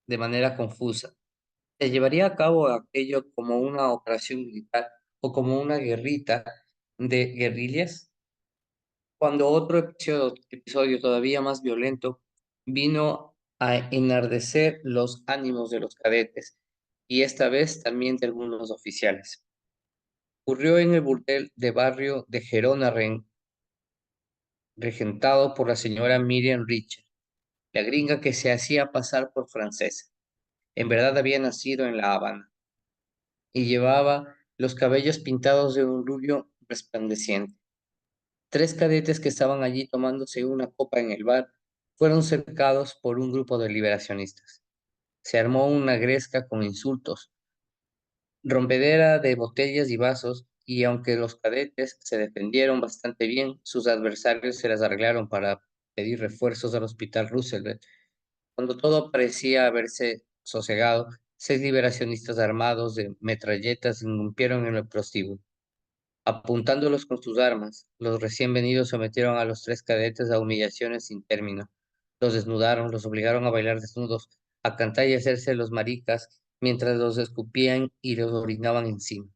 de manera confusa. ¿Se llevaría a cabo aquello como una operación militar o como una guerrita de guerrillas? Cuando otro episodio todavía más violento vino a enardecer los ánimos de los cadetes y esta vez también de algunos oficiales. Ocurrió en el burdel de barrio de Gerona, regentado por la señora Miriam Richard, la gringa que se hacía pasar por francesa. En verdad había nacido en La Habana y llevaba los cabellos pintados de un rubio resplandeciente. 3 cadetes que estaban allí tomándose una copa en el bar fueron cercados por un grupo de liberacionistas. Se armó una gresca con insultos, rompedera de botellas y vasos, y aunque los cadetes se defendieron bastante bien, sus adversarios se las arreglaron para pedir refuerzos al Hospital Roosevelt. Cuando todo parecía haberse sosegado, 6 liberacionistas armados de metralletas irrumpieron en el prostíbulo. Apuntándolos con sus armas, los recién venidos sometieron a los 3 cadetes a humillaciones sin término. Los desnudaron, los obligaron a bailar desnudos, a cantar y hacerse los maricas, mientras los escupían y los orinaban encima.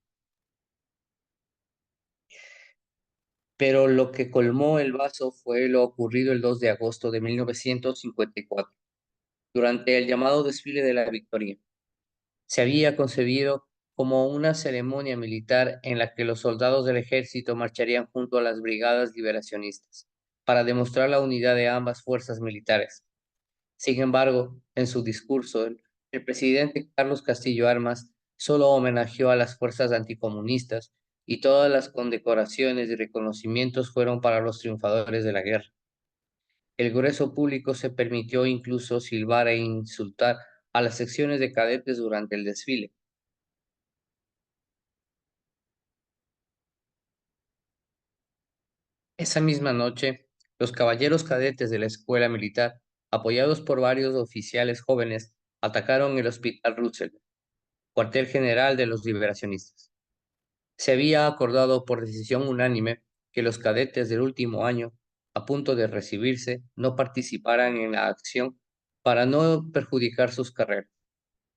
Pero lo que colmó el vaso fue lo ocurrido el 2 de agosto de 1954, durante el llamado Desfile de la Victoria. Se había concebido como una ceremonia militar en la que los soldados del ejército marcharían junto a las brigadas liberacionistas, para demostrar la unidad de ambas fuerzas militares. Sin embargo, en su discurso, el presidente Carlos Castillo Armas solo homenajeó a las fuerzas anticomunistas y todas las condecoraciones y reconocimientos fueron para los triunfadores de la guerra. El grueso público se permitió incluso silbar e insultar a las secciones de cadetes durante el desfile. Esa misma noche, los caballeros cadetes de la escuela militar, apoyados por varios oficiales jóvenes, atacaron el Hospital Roosevelt, cuartel general de los liberacionistas. Se había acordado por decisión unánime que los cadetes del último año, a punto de recibirse, no participaran en la acción para no perjudicar sus carreras,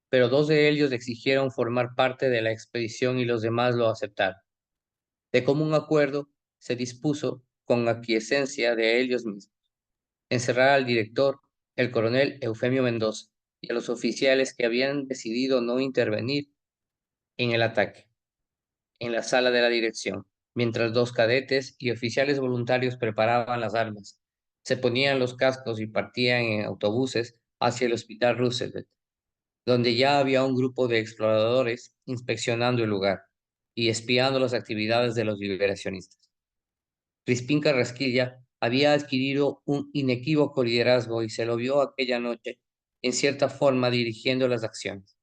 pero 2 de ellos exigieron formar parte de la expedición y los demás lo aceptaron. De común acuerdo, se dispuso, con aquiescencia de ellos mismos, encerrar al director, el coronel Eufemio Mendoza, y a los oficiales que habían decidido no intervenir en el ataque, en la sala de la dirección, mientras 2 cadetes y oficiales voluntarios preparaban las armas, se ponían los cascos y partían en autobuses hacia el Hospital Roosevelt, donde ya había un grupo de exploradores inspeccionando el lugar y espiando las actividades de los liberacionistas. Crispín Carrasquilla había adquirido un inequívoco liderazgo y se lo vio aquella noche, en cierta forma, dirigiendo las acciones.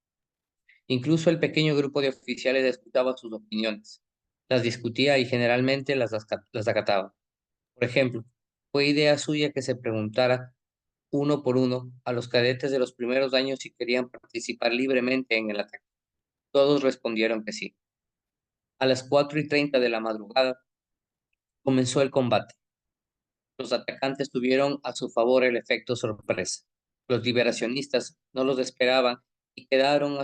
Incluso el pequeño grupo de oficiales escuchaba sus opiniones, las discutía y generalmente las acataba. Por ejemplo, fue idea suya que se preguntara uno por uno a los cadetes de los primeros años si querían participar libremente en el ataque. Todos respondieron que sí. A las 4:30 de la madrugada comenzó el combate. Los atacantes tuvieron a su favor el efecto sorpresa. Los liberacionistas no los esperaban y quedaron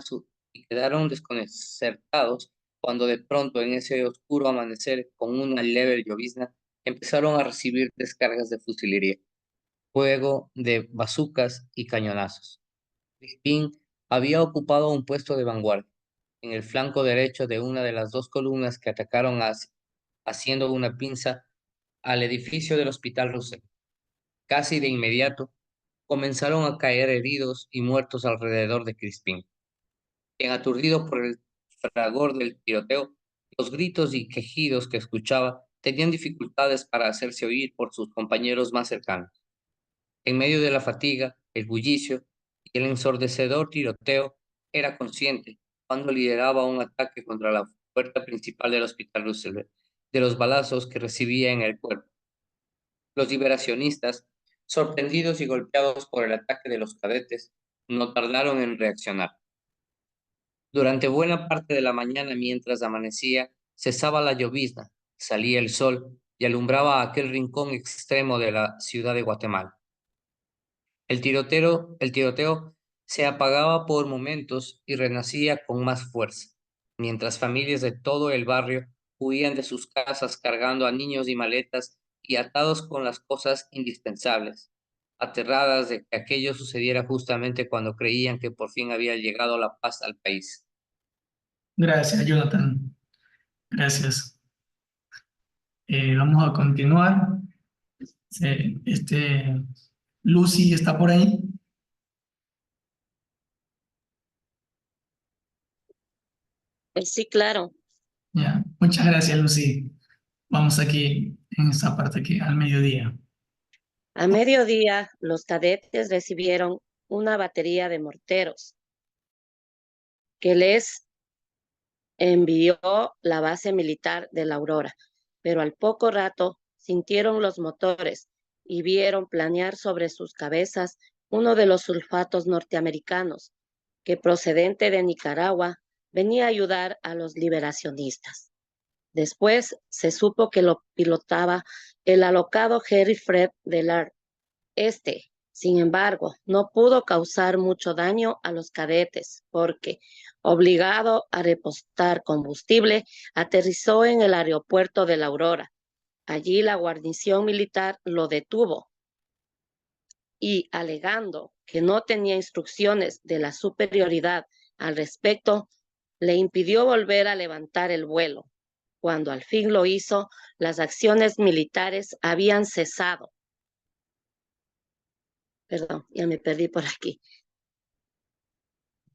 desconcertados cuando de pronto en ese oscuro amanecer, con una leve llovizna, empezaron a recibir descargas de fusilería, fuego de bazucas y cañonazos. Crispín había ocupado un puesto de vanguardia, en el flanco derecho de una de las 2 columnas que atacaron haciendo una pinza al edificio del Hospital Roosevelt. Casi de inmediato, comenzaron a caer heridos y muertos alrededor de Crispín, quien, aturdido por el fragor del tiroteo, los gritos y quejidos que escuchaba, tenían dificultades para hacerse oír por sus compañeros más cercanos. En medio de la fatiga, el bullicio y el ensordecedor tiroteo, era consciente, cuando lideraba un ataque contra la puerta principal del Hospital Roosevelt, de los balazos que recibía en el cuerpo. Los liberacionistas, sorprendidos y golpeados por el ataque de los cadetes, no tardaron en reaccionar. Durante buena parte de la mañana, mientras amanecía, cesaba la llovizna, salía el sol y alumbraba aquel rincón extremo de la ciudad de Guatemala. El tiroteo se apagaba por momentos y renacía con más fuerza, mientras familias de todo el barrio huían de sus casas cargando a niños y maletas y atados con las cosas indispensables, aterradas de que aquello sucediera justamente cuando creían que por fin había llegado la paz al país. Gracias, Jonathan. Gracias. Vamos a continuar. Lucy está por ahí. Sí, claro. Ya. Muchas gracias, Lucy. Vamos aquí en esta parte aquí, al mediodía. A mediodía, los cadetes recibieron una batería de morteros que les envió la base militar de la Aurora, pero al poco rato sintieron los motores y vieron planear sobre sus cabezas uno de los sulfatos norteamericanos que, procedente de Nicaragua, venía a ayudar a los liberacionistas. Después se supo que lo pilotaba el alocado Harry Fred Delard. Sin embargo, no pudo causar mucho daño a los cadetes porque, obligado a repostar combustible, aterrizó en el aeropuerto de La Aurora. Allí la guarnición militar lo detuvo y, alegando que no tenía instrucciones de la superioridad al respecto, le impidió volver a levantar el vuelo. Cuando al fin lo hizo, las acciones militares habían cesado. Perdón, ya me perdí por aquí.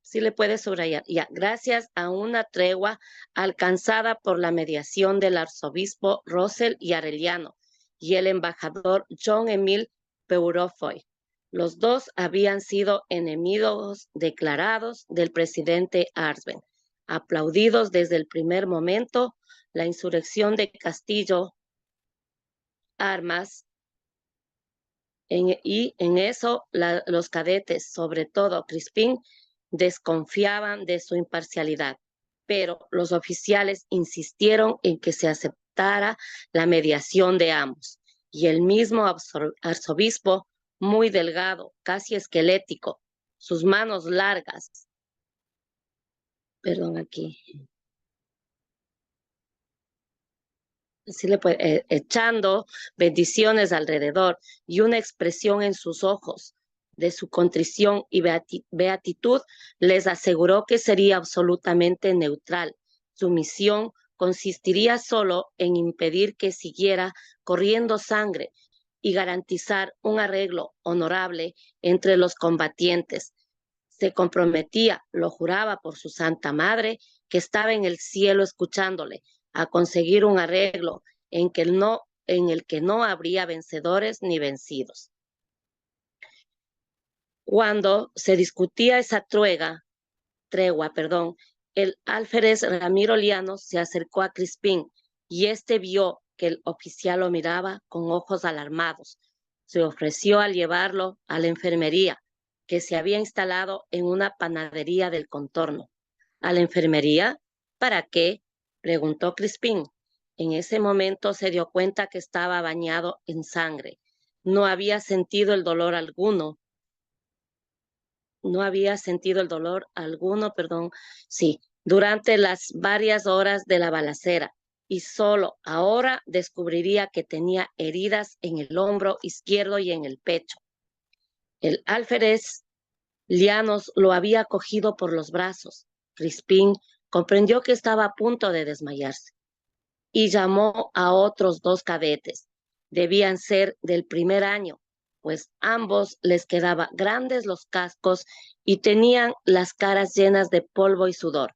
Sí le puede subrayar. Ya, gracias a una tregua alcanzada por la mediación del arzobispo Russell y Arellano y el embajador John Emile Peurofoy. Los dos habían sido enemigos declarados del presidente Arsben. Aplaudidos desde el primer momento, la insurrección de Castillo Armas y en eso los cadetes, sobre todo Crispín, desconfiaban de su imparcialidad, pero los oficiales insistieron en que se aceptara la mediación de ambos, y el mismo arzobispo, muy delgado, casi esquelético, sus manos largas, perdón aquí, sí le puede, echando bendiciones alrededor y una expresión en sus ojos de su contrición y beatitud, les aseguró que sería absolutamente neutral. Su misión consistiría solo en impedir que siguiera corriendo sangre y garantizar un arreglo honorable entre los combatientes. Se comprometía, lo juraba por su Santa Madre, que estaba en el cielo escuchándole, a conseguir un arreglo en el que no habría vencedores ni vencidos. Cuando se discutía esa tregua, el alférez Ramiro Liano se acercó a Crispín y vio que el oficial lo miraba con ojos alarmados. Se ofreció a llevarlo a la enfermería, que se había instalado en una panadería del contorno. ¿A la enfermería? ¿Para qué?, preguntó Crispín. En ese momento se dio cuenta que estaba bañado en sangre. No había sentido el dolor alguno. Durante las varias horas de la balacera, y solo ahora descubriría que tenía heridas en el hombro izquierdo y en el pecho. El alférez Lianos lo había cogido por los brazos. Crispín comprendió que estaba a punto de desmayarse y llamó a otros dos cadetes. Debían ser del primer año, pues ambos les quedaban grandes los cascos y tenían las caras llenas de polvo y sudor.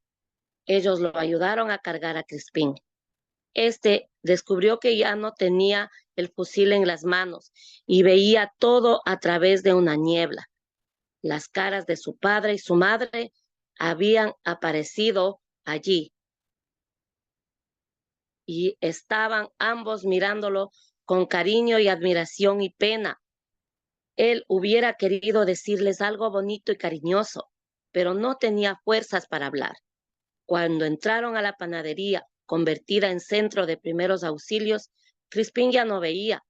Ellos lo ayudaron a cargar a Crispín. Descubrió que ya no tenía el fusil en las manos y veía todo a través de una niebla. Las caras de su padre y su madre habían aparecido allí y estaban ambos mirándolo con cariño y admiración y pena. Él hubiera querido decirles algo bonito y cariñoso, pero no tenía fuerzas para hablar. Cuando entraron a la panadería, convertida en centro de primeros auxilios, Crispín ya no veía,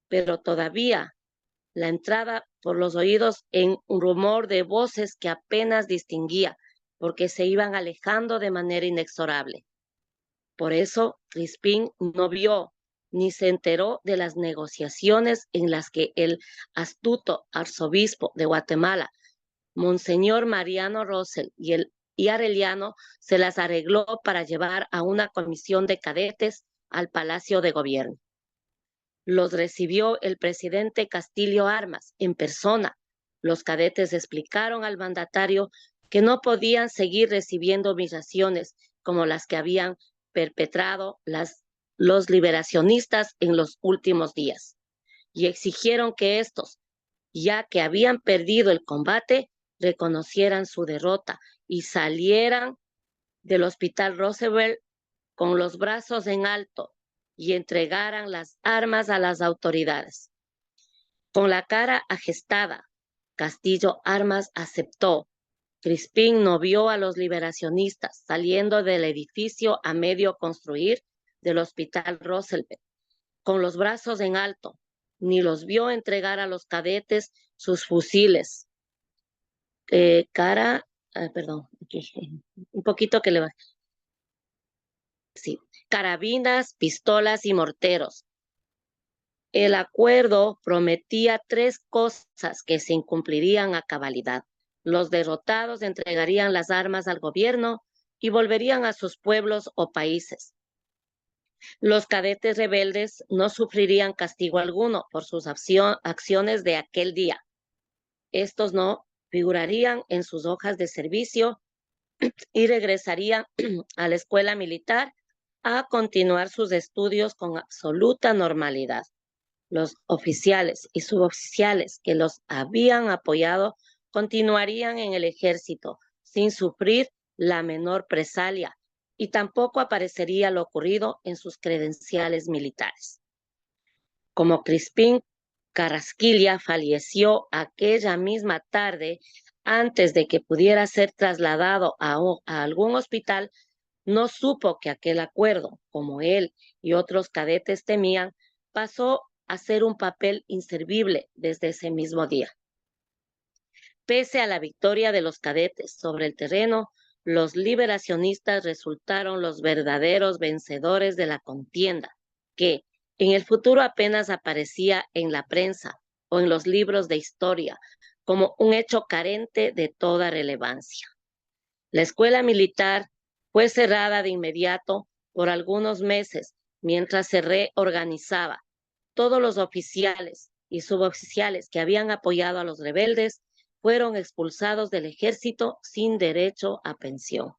pero todavía la entrada por los oídos en un rumor de voces que apenas distinguía, porque se iban alejando de manera inexorable. Por eso, Crispín no vio ni se enteró de las negociaciones en las que el astuto arzobispo de Guatemala, Monseñor Mariano Russell y Arellano, se las arregló para llevar a una comisión de cadetes al Palacio de Gobierno. Los recibió el presidente Castillo Armas en persona. Los cadetes explicaron al mandatario que no podían seguir recibiendo humillaciones como las que habían perpetrado los liberacionistas en los últimos días y exigieron que estos, ya que habían perdido el combate, reconocieran su derrota y salieran del Hospital Roosevelt con los brazos en alto y entregaran las armas a las autoridades. Con la cara agestada, Castillo Armas aceptó. Crispín no vio a los liberacionistas saliendo del edificio a medio construir del Hospital Roosevelt con los brazos en alto, ni los vio entregar a los cadetes sus fusiles. Perdón, aquí, un poquito que le va. Sí, carabinas, pistolas y morteros. El acuerdo prometía 3 cosas que se incumplirían a cabalidad. Los derrotados entregarían las armas al gobierno y volverían a sus pueblos o países. Los cadetes rebeldes no sufrirían castigo alguno por sus acciones de aquel día. Estos no figurarían en sus hojas de servicio y regresarían a la escuela militar a continuar sus estudios con absoluta normalidad. Los oficiales y suboficiales que los habían apoyado continuarían en el ejército sin sufrir la menor represalia y tampoco aparecería lo ocurrido en sus credenciales militares. Como Crispín Carrasquilla falleció aquella misma tarde antes de que pudiera ser trasladado a algún hospital, no supo que aquel acuerdo, como él y otros cadetes temían, pasó a ser un papel inservible desde ese mismo día. Pese a la victoria de los cadetes sobre el terreno, los liberacionistas resultaron los verdaderos vencedores de la contienda, que en el futuro apenas aparecía en la prensa o en los libros de historia como un hecho carente de toda relevancia. La escuela militar fue cerrada de inmediato por algunos meses mientras se reorganizaba. Todos los oficiales y suboficiales que habían apoyado a los rebeldes fueron expulsados del ejército sin derecho a pensión.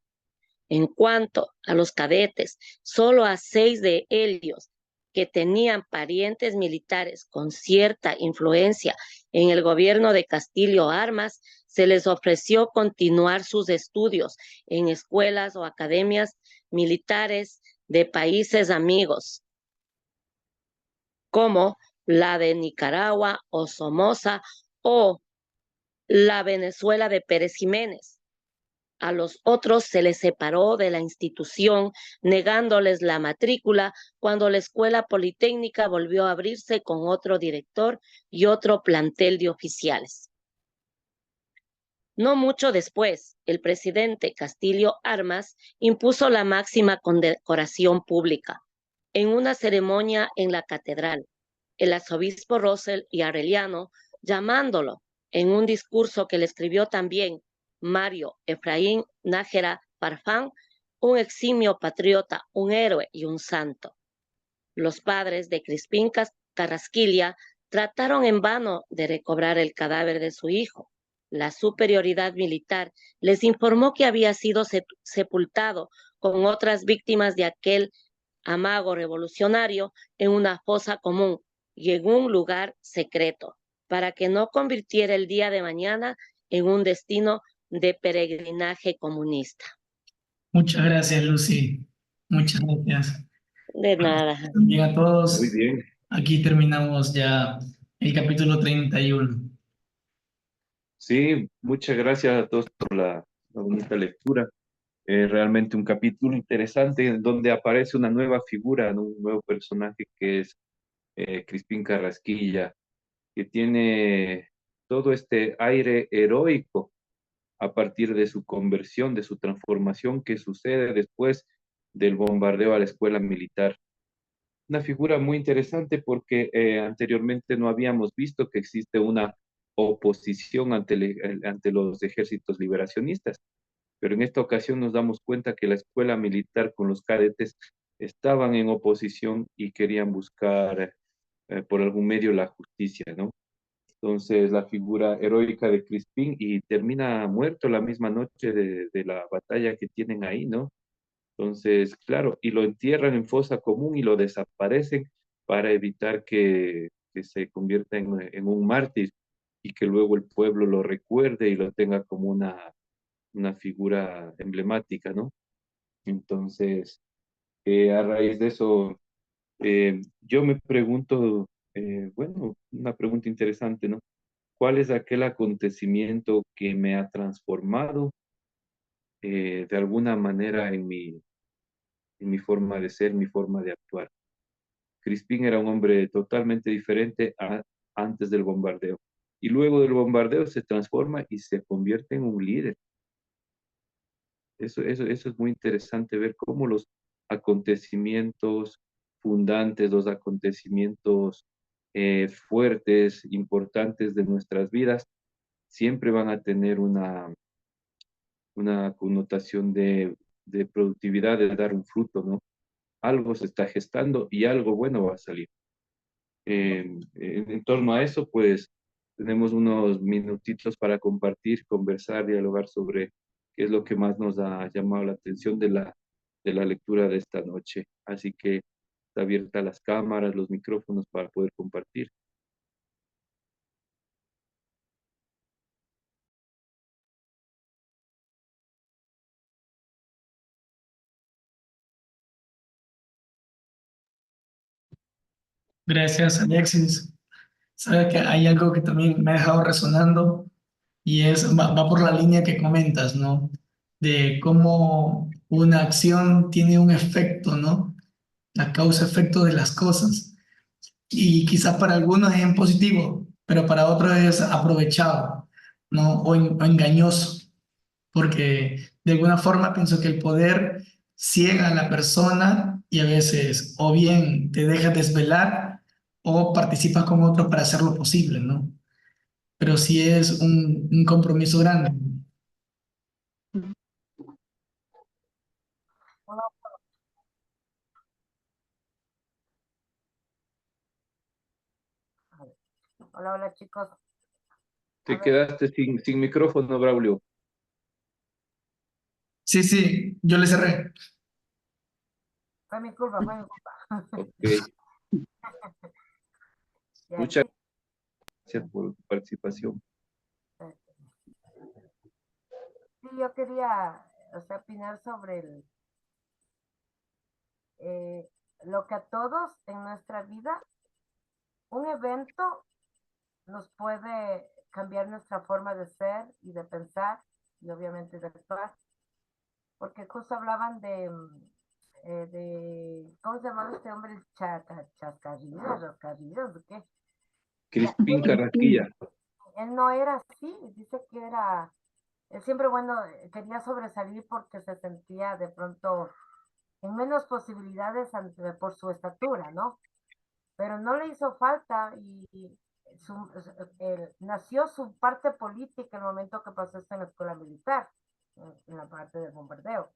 En cuanto a los cadetes, solo a 6 de ellos que tenían parientes militares con cierta influencia en el gobierno de Castillo Armas, se les ofreció continuar sus estudios en escuelas o academias militares de países amigos, como la de Nicaragua o Somoza o la Venezuela de Pérez Jiménez. A los otros se les separó de la institución, negándoles la matrícula cuando la escuela politécnica volvió a abrirse con otro director y otro plantel de oficiales. No mucho después, el presidente Castillo Armas impuso la máxima condecoración pública. En una ceremonia en la catedral, el arzobispo Rosell y Arellano, llamándolo en un discurso que le escribió también Mario Efraín Nájera Farfán, un eximio patriota, un héroe y un santo. Los padres de Crispín Carrasquilla trataron en vano de recobrar el cadáver de su hijo. La superioridad militar les informó que había sido sepultado con otras víctimas de aquel amago revolucionario en una fosa común y en un lugar secreto, para que no convirtiera el día de mañana en un destino de peregrinaje comunista. Muchas gracias, Lucy. Muchas gracias. De nada. Bien a Muy todos. bien. Aquí terminamos ya el capítulo 31. Sí, muchas gracias a todos por la bonita lectura. Realmente un capítulo interesante en donde aparece una nueva figura, ¿no? Un nuevo personaje que es Crispín Carrasquilla, que tiene todo este aire heroico a partir de su conversión, de su transformación que sucede después del bombardeo a la escuela militar. Una figura muy interesante porque anteriormente no habíamos visto que existe una oposición ante los ejércitos liberacionistas, pero en esta ocasión nos damos cuenta que la escuela militar con los cadetes estaban en oposición y querían buscar por algún medio la justicia, ¿no? Entonces, la figura heroica de Crispín y termina muerto la misma noche de la batalla que tienen ahí, ¿no? Entonces, claro, y lo entierran en fosa común y lo desaparecen para evitar que se convierta en un mártir y que luego el pueblo lo recuerde y lo tenga como una figura emblemática, ¿no? Entonces, a raíz de eso, yo me pregunto, bueno, una pregunta interesante, ¿no? ¿Cuál es aquel acontecimiento que me ha transformado de alguna manera en mi forma de ser, mi forma de actuar? Crispín era un hombre totalmente diferente antes del bombardeo. Y luego del bombardeo se transforma y se convierte en un líder. Eso es muy interesante ver cómo los acontecimientos fundantes, los acontecimientos fuertes, importantes de nuestras vidas, siempre van a tener una connotación de productividad, de dar un fruto, ¿no? Algo se está gestando y algo bueno va a salir. En torno a eso, pues tenemos unos minutitos para compartir, conversar, dialogar sobre qué es lo que más nos ha llamado la atención de la lectura de esta noche. Así que está abierta las cámaras, los micrófonos para poder compartir. Gracias, Alexis. Sabes que hay algo que también me ha dejado resonando y va por la línea que comentas, ¿no? De cómo una acción tiene un efecto, ¿no? La causa-efecto de las cosas. Y quizás para algunos es en positivo, pero para otros es aprovechado, ¿no? O engañoso, porque de alguna forma pienso que el poder ciega a la persona y a veces o bien te deja desvelar o participas con otros para hacer lo posible, ¿no? Pero sí es un compromiso grande. Hola, hola, hola, chicos. A Te ver, quedaste sin micrófono, Braulio. Sí, sí, yo le cerré. fue mi culpa, fue mi culpa. Ok. Ya, Muchas sí. gracias por tu participación. Sí, yo quería, o sea, opinar sobre eh, lo que a todos en nuestra vida, un evento nos puede cambiar nuestra forma de ser y de pensar y obviamente de actuar, porque justo hablaban ¿cómo se llamaba este hombre? Chascarrillos, Rascarrillos, ¿o qué? Ya, Crispín Carrasquilla. él no era así, dice que era, él siempre, bueno, quería sobresalir porque se sentía de pronto en menos posibilidades por su estatura, ¿no? Pero no le hizo falta y nació su parte política en el momento que pasó esto en la escuela militar, en la parte del bombardeo.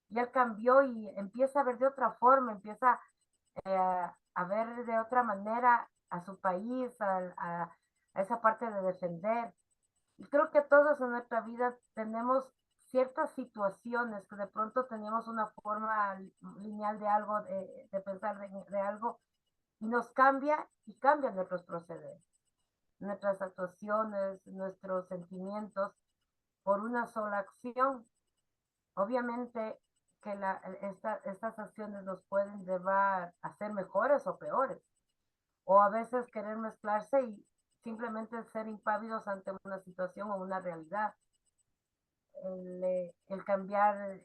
Y él cambió y empieza a ver de otra forma, empieza a ver de otra manera a su país, a esa parte de defender. Y creo que todos en nuestra vida tenemos ciertas situaciones que de pronto teníamos una forma lineal de algo, de pensar de algo, y nos cambia y cambia nuestros procederes, nuestras actuaciones, nuestros sentimientos por una sola acción. Obviamente que estas acciones nos pueden llevar a ser mejores o peores, o a veces querer mezclarse y simplemente ser impávidos ante una situación o una realidad. El cambiar,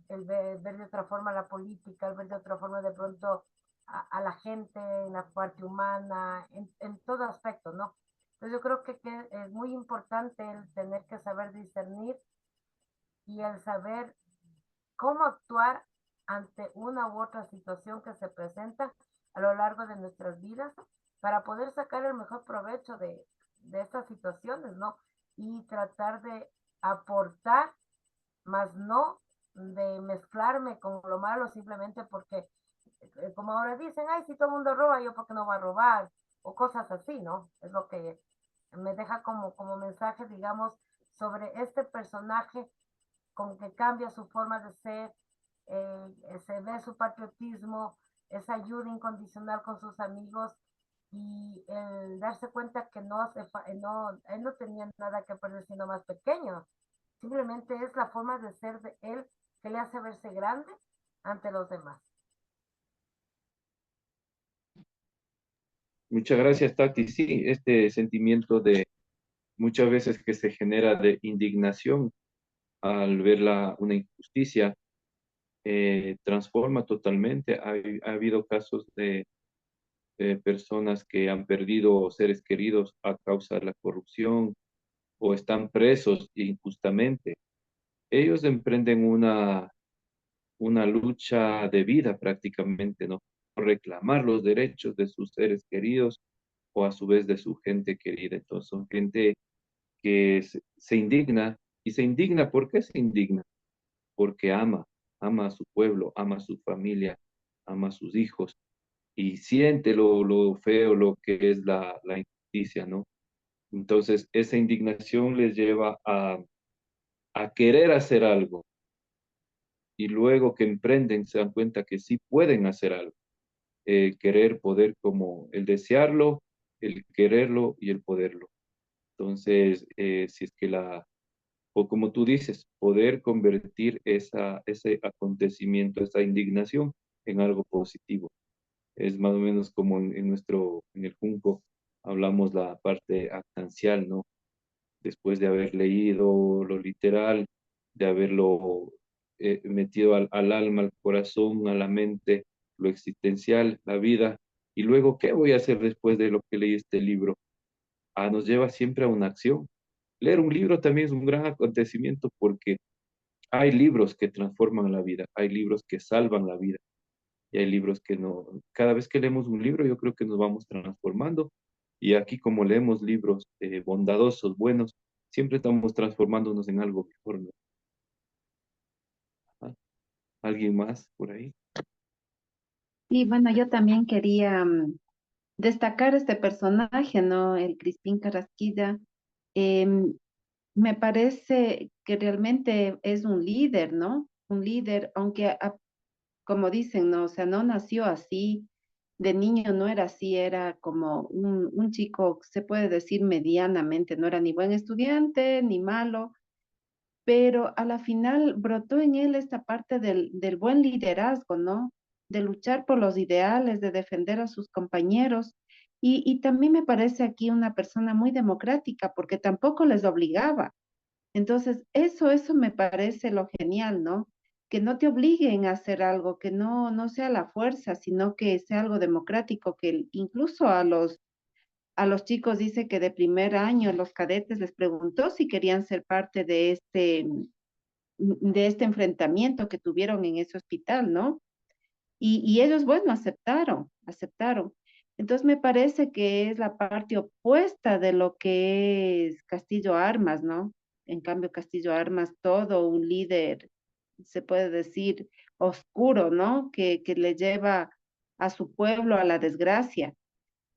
el ver de otra forma la política, el ver de otra forma de pronto a la gente, en la parte humana, en todo aspecto, ¿no? Entonces yo creo que es muy importante el tener que saber discernir y el saber cómo actuar ante una u otra situación que se presenta a lo largo de nuestras vidas para poder sacar el mejor provecho de estas situaciones, ¿no? Y tratar de aportar, más no de mezclarme con lo malo simplemente porque, como ahora dicen, ay, si todo el mundo roba, yo porque no voy a robar, o cosas así, ¿no? Es lo que me deja como mensaje, digamos, sobre este personaje con que cambia su forma de ser, se ve su patriotismo, esa ayuda incondicional con sus amigos y el darse cuenta que él no tenía nada que perder siendo más pequeño. Simplemente es la forma de ser de él que le hace verse grande ante los demás. Muchas gracias, Tati. Sí, este sentimiento de muchas veces que se genera de indignación al ver una injusticia, transforma totalmente. Ha habido casos de personas que han perdido seres queridos a causa de la corrupción o están presos injustamente. Ellos emprenden una lucha de vida prácticamente, ¿no? Por reclamar los derechos de sus seres queridos o a su vez de su gente querida. Entonces son gente que se indigna y se indigna. ¿Por qué se indigna? Porque ama a su pueblo, ama a su familia, ama a sus hijos y siente lo feo, lo que es la injusticia, ¿no? Entonces, esa indignación les lleva a querer hacer algo y luego que emprenden se dan cuenta que sí pueden hacer algo. El querer, poder, como el desearlo, el quererlo y el poderlo. Entonces, si es que o como tú dices, poder convertir ese acontecimiento, esa indignación en algo positivo. Es más o menos como en el Junco, hablamos la parte actancial, ¿no? Después de haber leído lo literal, de haberlo metido al alma, al corazón, a la mente, lo existencial, la vida, y luego, ¿qué voy a hacer después de lo que leí este libro? Nos lleva siempre a una acción. Leer un libro también es un gran acontecimiento porque hay libros que transforman la vida, hay libros que salvan la vida y hay libros que no. Cada vez que leemos un libro, yo creo que nos vamos transformando. Y aquí, como leemos libros bondadosos, buenos, siempre estamos transformándonos en algo mejor, ¿no? Ajá. ¿Alguien más por ahí? Y bueno, yo también quería destacar este personaje, ¿no? El Crispín Carrasquilla. Em, Me parece que realmente es un líder, ¿no? Un líder, aunque como dicen, ¿no? O sea, no nació así, de niño no era así, era como un chico, se puede decir medianamente, no era ni buen estudiante, ni malo, pero a la final brotó en él esta parte del buen liderazgo, ¿no? De luchar por los ideales, de defender a sus compañeros. Y también me parece aquí una persona muy democrática, porque tampoco les obligaba. Entonces, eso me parece lo genial, ¿no? Que no te obliguen a hacer algo, que no sea la fuerza, sino que sea algo democrático, que incluso a los chicos dice que de primer año, los cadetes les preguntó si querían ser parte de este enfrentamiento que tuvieron en ese hospital, ¿no? Y ellos, bueno, aceptaron. Entonces me parece que es la parte opuesta de lo que es Castillo Armas, ¿no? En cambio, Castillo Armas, todo un líder, se puede decir, oscuro, ¿no? Que le lleva a su pueblo a la desgracia.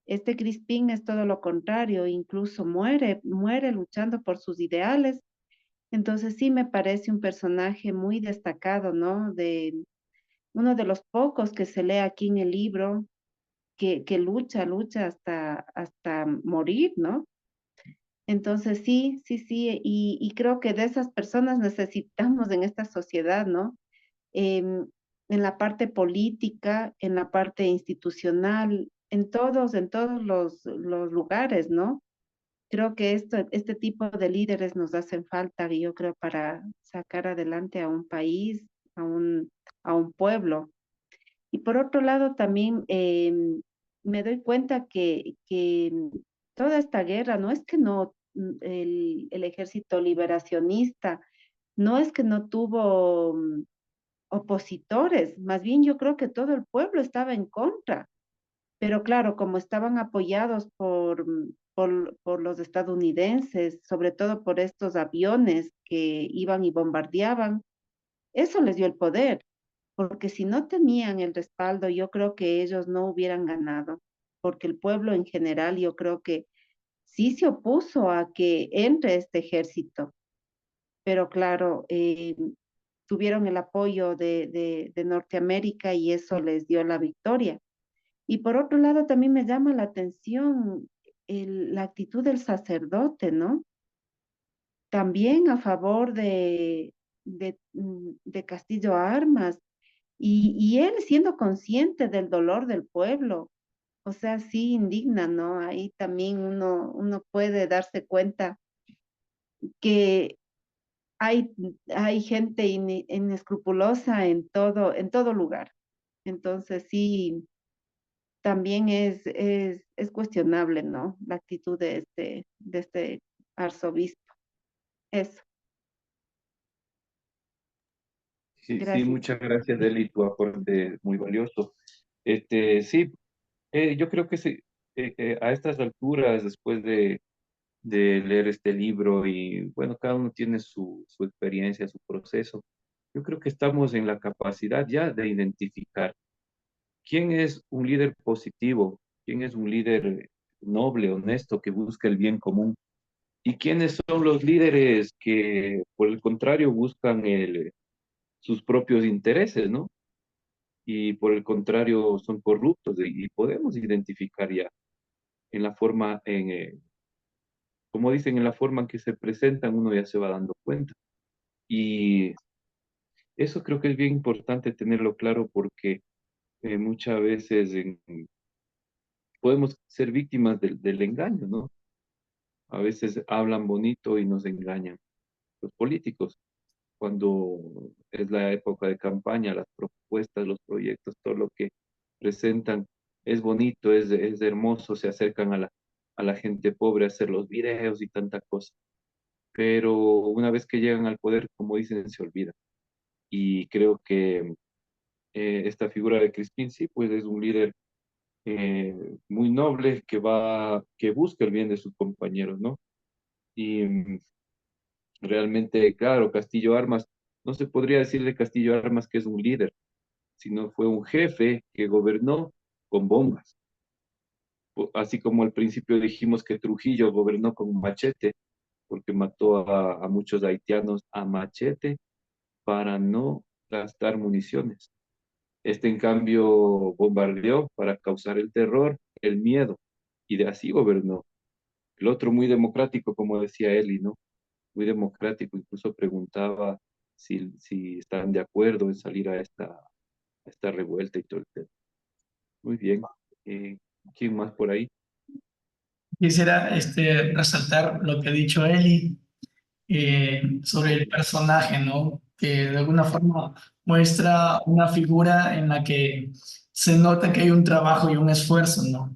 Este Crispín es todo lo contrario, incluso muere luchando por sus ideales. Entonces sí me parece un personaje muy destacado, ¿no? De uno de los pocos que se lee aquí en el libro, que lucha hasta morir, ¿no? Entonces sí, y creo que de esas personas necesitamos en esta sociedad, ¿no? En la parte política, en la parte institucional, en todos los lugares, ¿no? Creo que este tipo de líderes nos hacen falta, y yo creo, para sacar adelante a un país, a un pueblo. Y por otro lado, también me doy cuenta que toda esta guerra no es que no, el ejército liberacionista, no es que no tuvo opositores, más bien yo creo que todo el pueblo estaba en contra, pero claro, como estaban apoyados por los estadounidenses, sobre todo por estos aviones que iban y bombardeaban, eso les dio el poder, porque si no tenían el respaldo, yo creo que ellos no hubieran ganado, porque el pueblo en general, yo creo que sí se opuso a que entre este ejército, pero claro, tuvieron el apoyo de Norteamérica y eso les dio la victoria. Y por otro lado, también me llama la atención la actitud del sacerdote, ¿no? También a favor de Castillo Armas y él siendo consciente del dolor del pueblo. O sea, sí indigna, ¿no? Ahí también uno puede darse cuenta que hay, hay gente inescrupulosa en todo lugar. Entonces, sí, también es cuestionable, ¿no? La actitud de este arzobispo. Eso, Sí, sí, gracias. muchas gracias, Deli, tu aporte muy valioso. Sí, yo creo que sí, a estas alturas, después de leer este libro y bueno, cada uno tiene su experiencia, su proceso, yo creo que estamos en la capacidad ya de identificar quién es un líder positivo, quién es un líder noble, honesto, que busca el bien común y quiénes son los líderes que, por el contrario, buscan sus propios intereses, ¿no? Y por el contrario son corruptos y podemos identificar ya en la forma, como dicen, en la forma en que se presentan, uno ya se va dando cuenta. Y eso creo que es bien importante tenerlo claro porque muchas veces podemos ser víctimas del engaño, ¿no? A veces hablan bonito y nos engañan los políticos. Cuando es la época de campaña, las propuestas, los proyectos, todo lo que presentan es bonito, es hermoso, se acercan a la gente pobre a hacer los videos y tanta cosa. Pero una vez que llegan al poder, como dicen, se olvidan. Y creo que esta figura de Crispin sí, pues es un líder muy noble que busca el bien de sus compañeros, ¿no? Y realmente, claro, Castillo Armas, no se podría decir de Castillo Armas que es un líder, sino fue un jefe que gobernó con bombas. Así como al principio dijimos que Trujillo gobernó con machete, porque mató a muchos haitianos a machete para no gastar municiones. Este, en cambio, bombardeó para causar el terror, el miedo, y de así gobernó. El otro muy democrático, como decía Eli, ¿no? Muy democrático, incluso preguntaba si están de acuerdo en salir a esta revuelta y todo el tema. Muy bien. Eh, ¿Quién más por ahí? Quisiera resaltar lo que ha dicho Eli sobre el personaje, ¿no? Que de alguna forma muestra una figura en la que se nota que hay un trabajo y un esfuerzo, ¿no?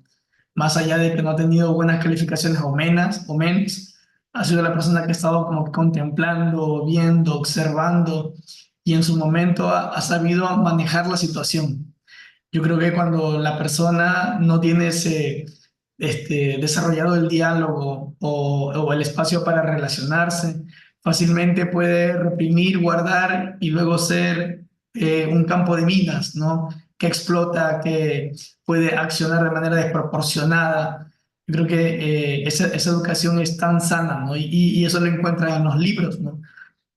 Más allá de que no ha tenido buenas calificaciones o menos, ha sido la persona que ha estado como que contemplando, viendo, observando y en su momento ha sabido manejar la situación. Yo creo que cuando la persona no tiene desarrollado el diálogo o el espacio para relacionarse, fácilmente puede reprimir, guardar y luego ser un campo de minas, ¿no? Que explota, que puede accionar de manera desproporcionada. Yo creo que esa educación es tan sana, ¿no? Y eso lo encuentras en los libros, ¿no?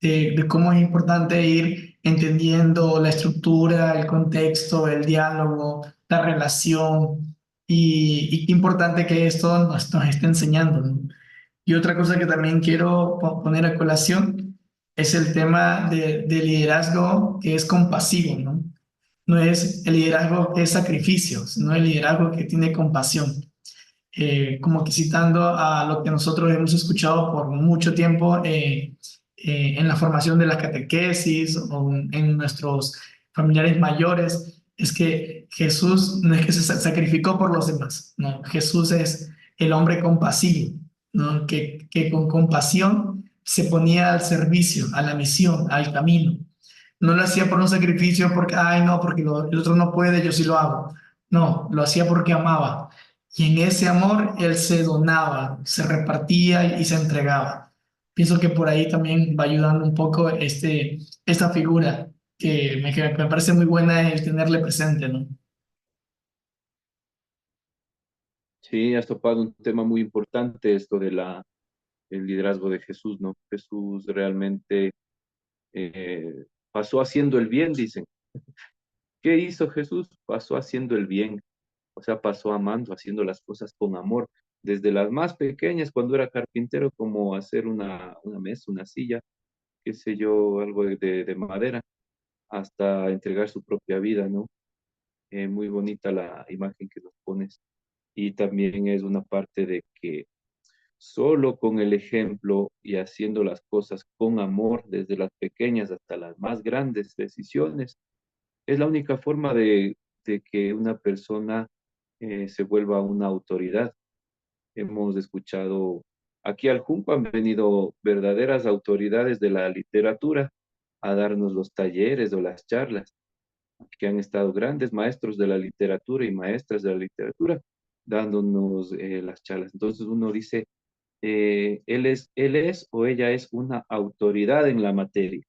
De cómo es importante ir entendiendo la estructura, el contexto, el diálogo, la relación y qué importante que esto nos esté enseñando, ¿no? Y otra cosa que también quiero poner a colación es el tema de liderazgo que es compasivo, ¿no? No es el liderazgo que es sacrificio, sino el liderazgo que tiene compasión. Como que citando a lo que nosotros hemos escuchado por mucho tiempo en la formación de la catequesis o en nuestros familiares mayores, es que Jesús no es que se sacrificó por los demás, no, Jesús es el hombre compasivo, ¿no? Que con compasión se ponía al servicio, a la misión, al camino. No lo hacía por un sacrificio porque, ay, no, porque el otro no puede, yo sí lo hago. No, lo hacía porque amaba. Y en ese amor él se donaba, se repartía y se entregaba. Pienso que por ahí también va ayudando un poco esta figura que me parece muy buena el tenerle presente, ¿no? Sí, has topado un tema muy importante, esto el liderazgo de Jesús, ¿no? Jesús realmente pasó haciendo el bien, dicen. ¿Qué hizo Jesús? Pasó haciendo el bien, o sea, pasó amando, haciendo las cosas con amor, desde las más pequeñas, cuando era carpintero, como hacer una mesa, una silla, qué sé yo, algo de madera, hasta entregar su propia vida, ¿no? Muy bonita la imagen que nos pones. Y también es una parte de que solo con el ejemplo y haciendo las cosas con amor, desde las pequeñas hasta las más grandes decisiones, es la única forma de que una persona se vuelva una autoridad. Hemos escuchado, aquí al Junco han venido verdaderas autoridades de la literatura a darnos los talleres o las charlas, que han estado grandes maestros de la literatura y maestras de la literatura dándonos las charlas. Entonces uno dice, él es o ella es una autoridad en la materia.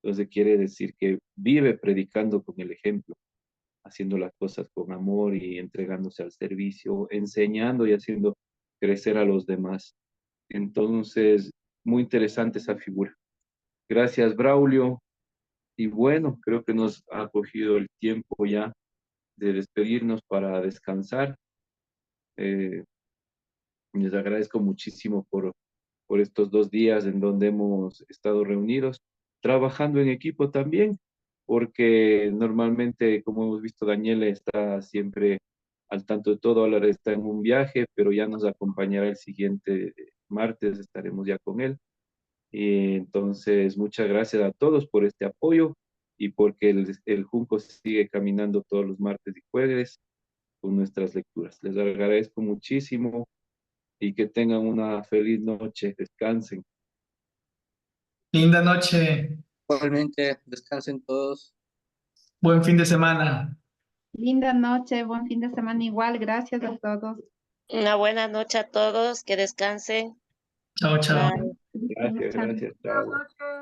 Entonces quiere decir que vive predicando con el ejemplo, haciendo las cosas con amor y entregándose al servicio, enseñando y haciendo crecer a los demás. Entonces, muy interesante esa figura. Gracias, Braulio. Y bueno, creo que nos ha cogido el tiempo ya de despedirnos para descansar. Eh, Les agradezco muchísimo por estos 2 días en donde hemos estado reunidos, trabajando en equipo también, porque normalmente, como hemos visto, Daniel está siempre al tanto de todo, ahora está en un viaje, pero ya nos acompañará el siguiente martes, estaremos ya con él. Y entonces, muchas gracias a todos por este apoyo y porque el Junco sigue caminando todos los martes y jueves con nuestras lecturas. Les agradezco muchísimo y que tengan una feliz noche. Descansen. Linda noche, Igualmente, descansen todos. buen fin de semana. Linda noche, buen fin de semana igual. Gracias a todos. Una buena noche a todos, que descansen. Chao, chao. Bye. Gracias, Chao. gracias. Buenas Chao. noches.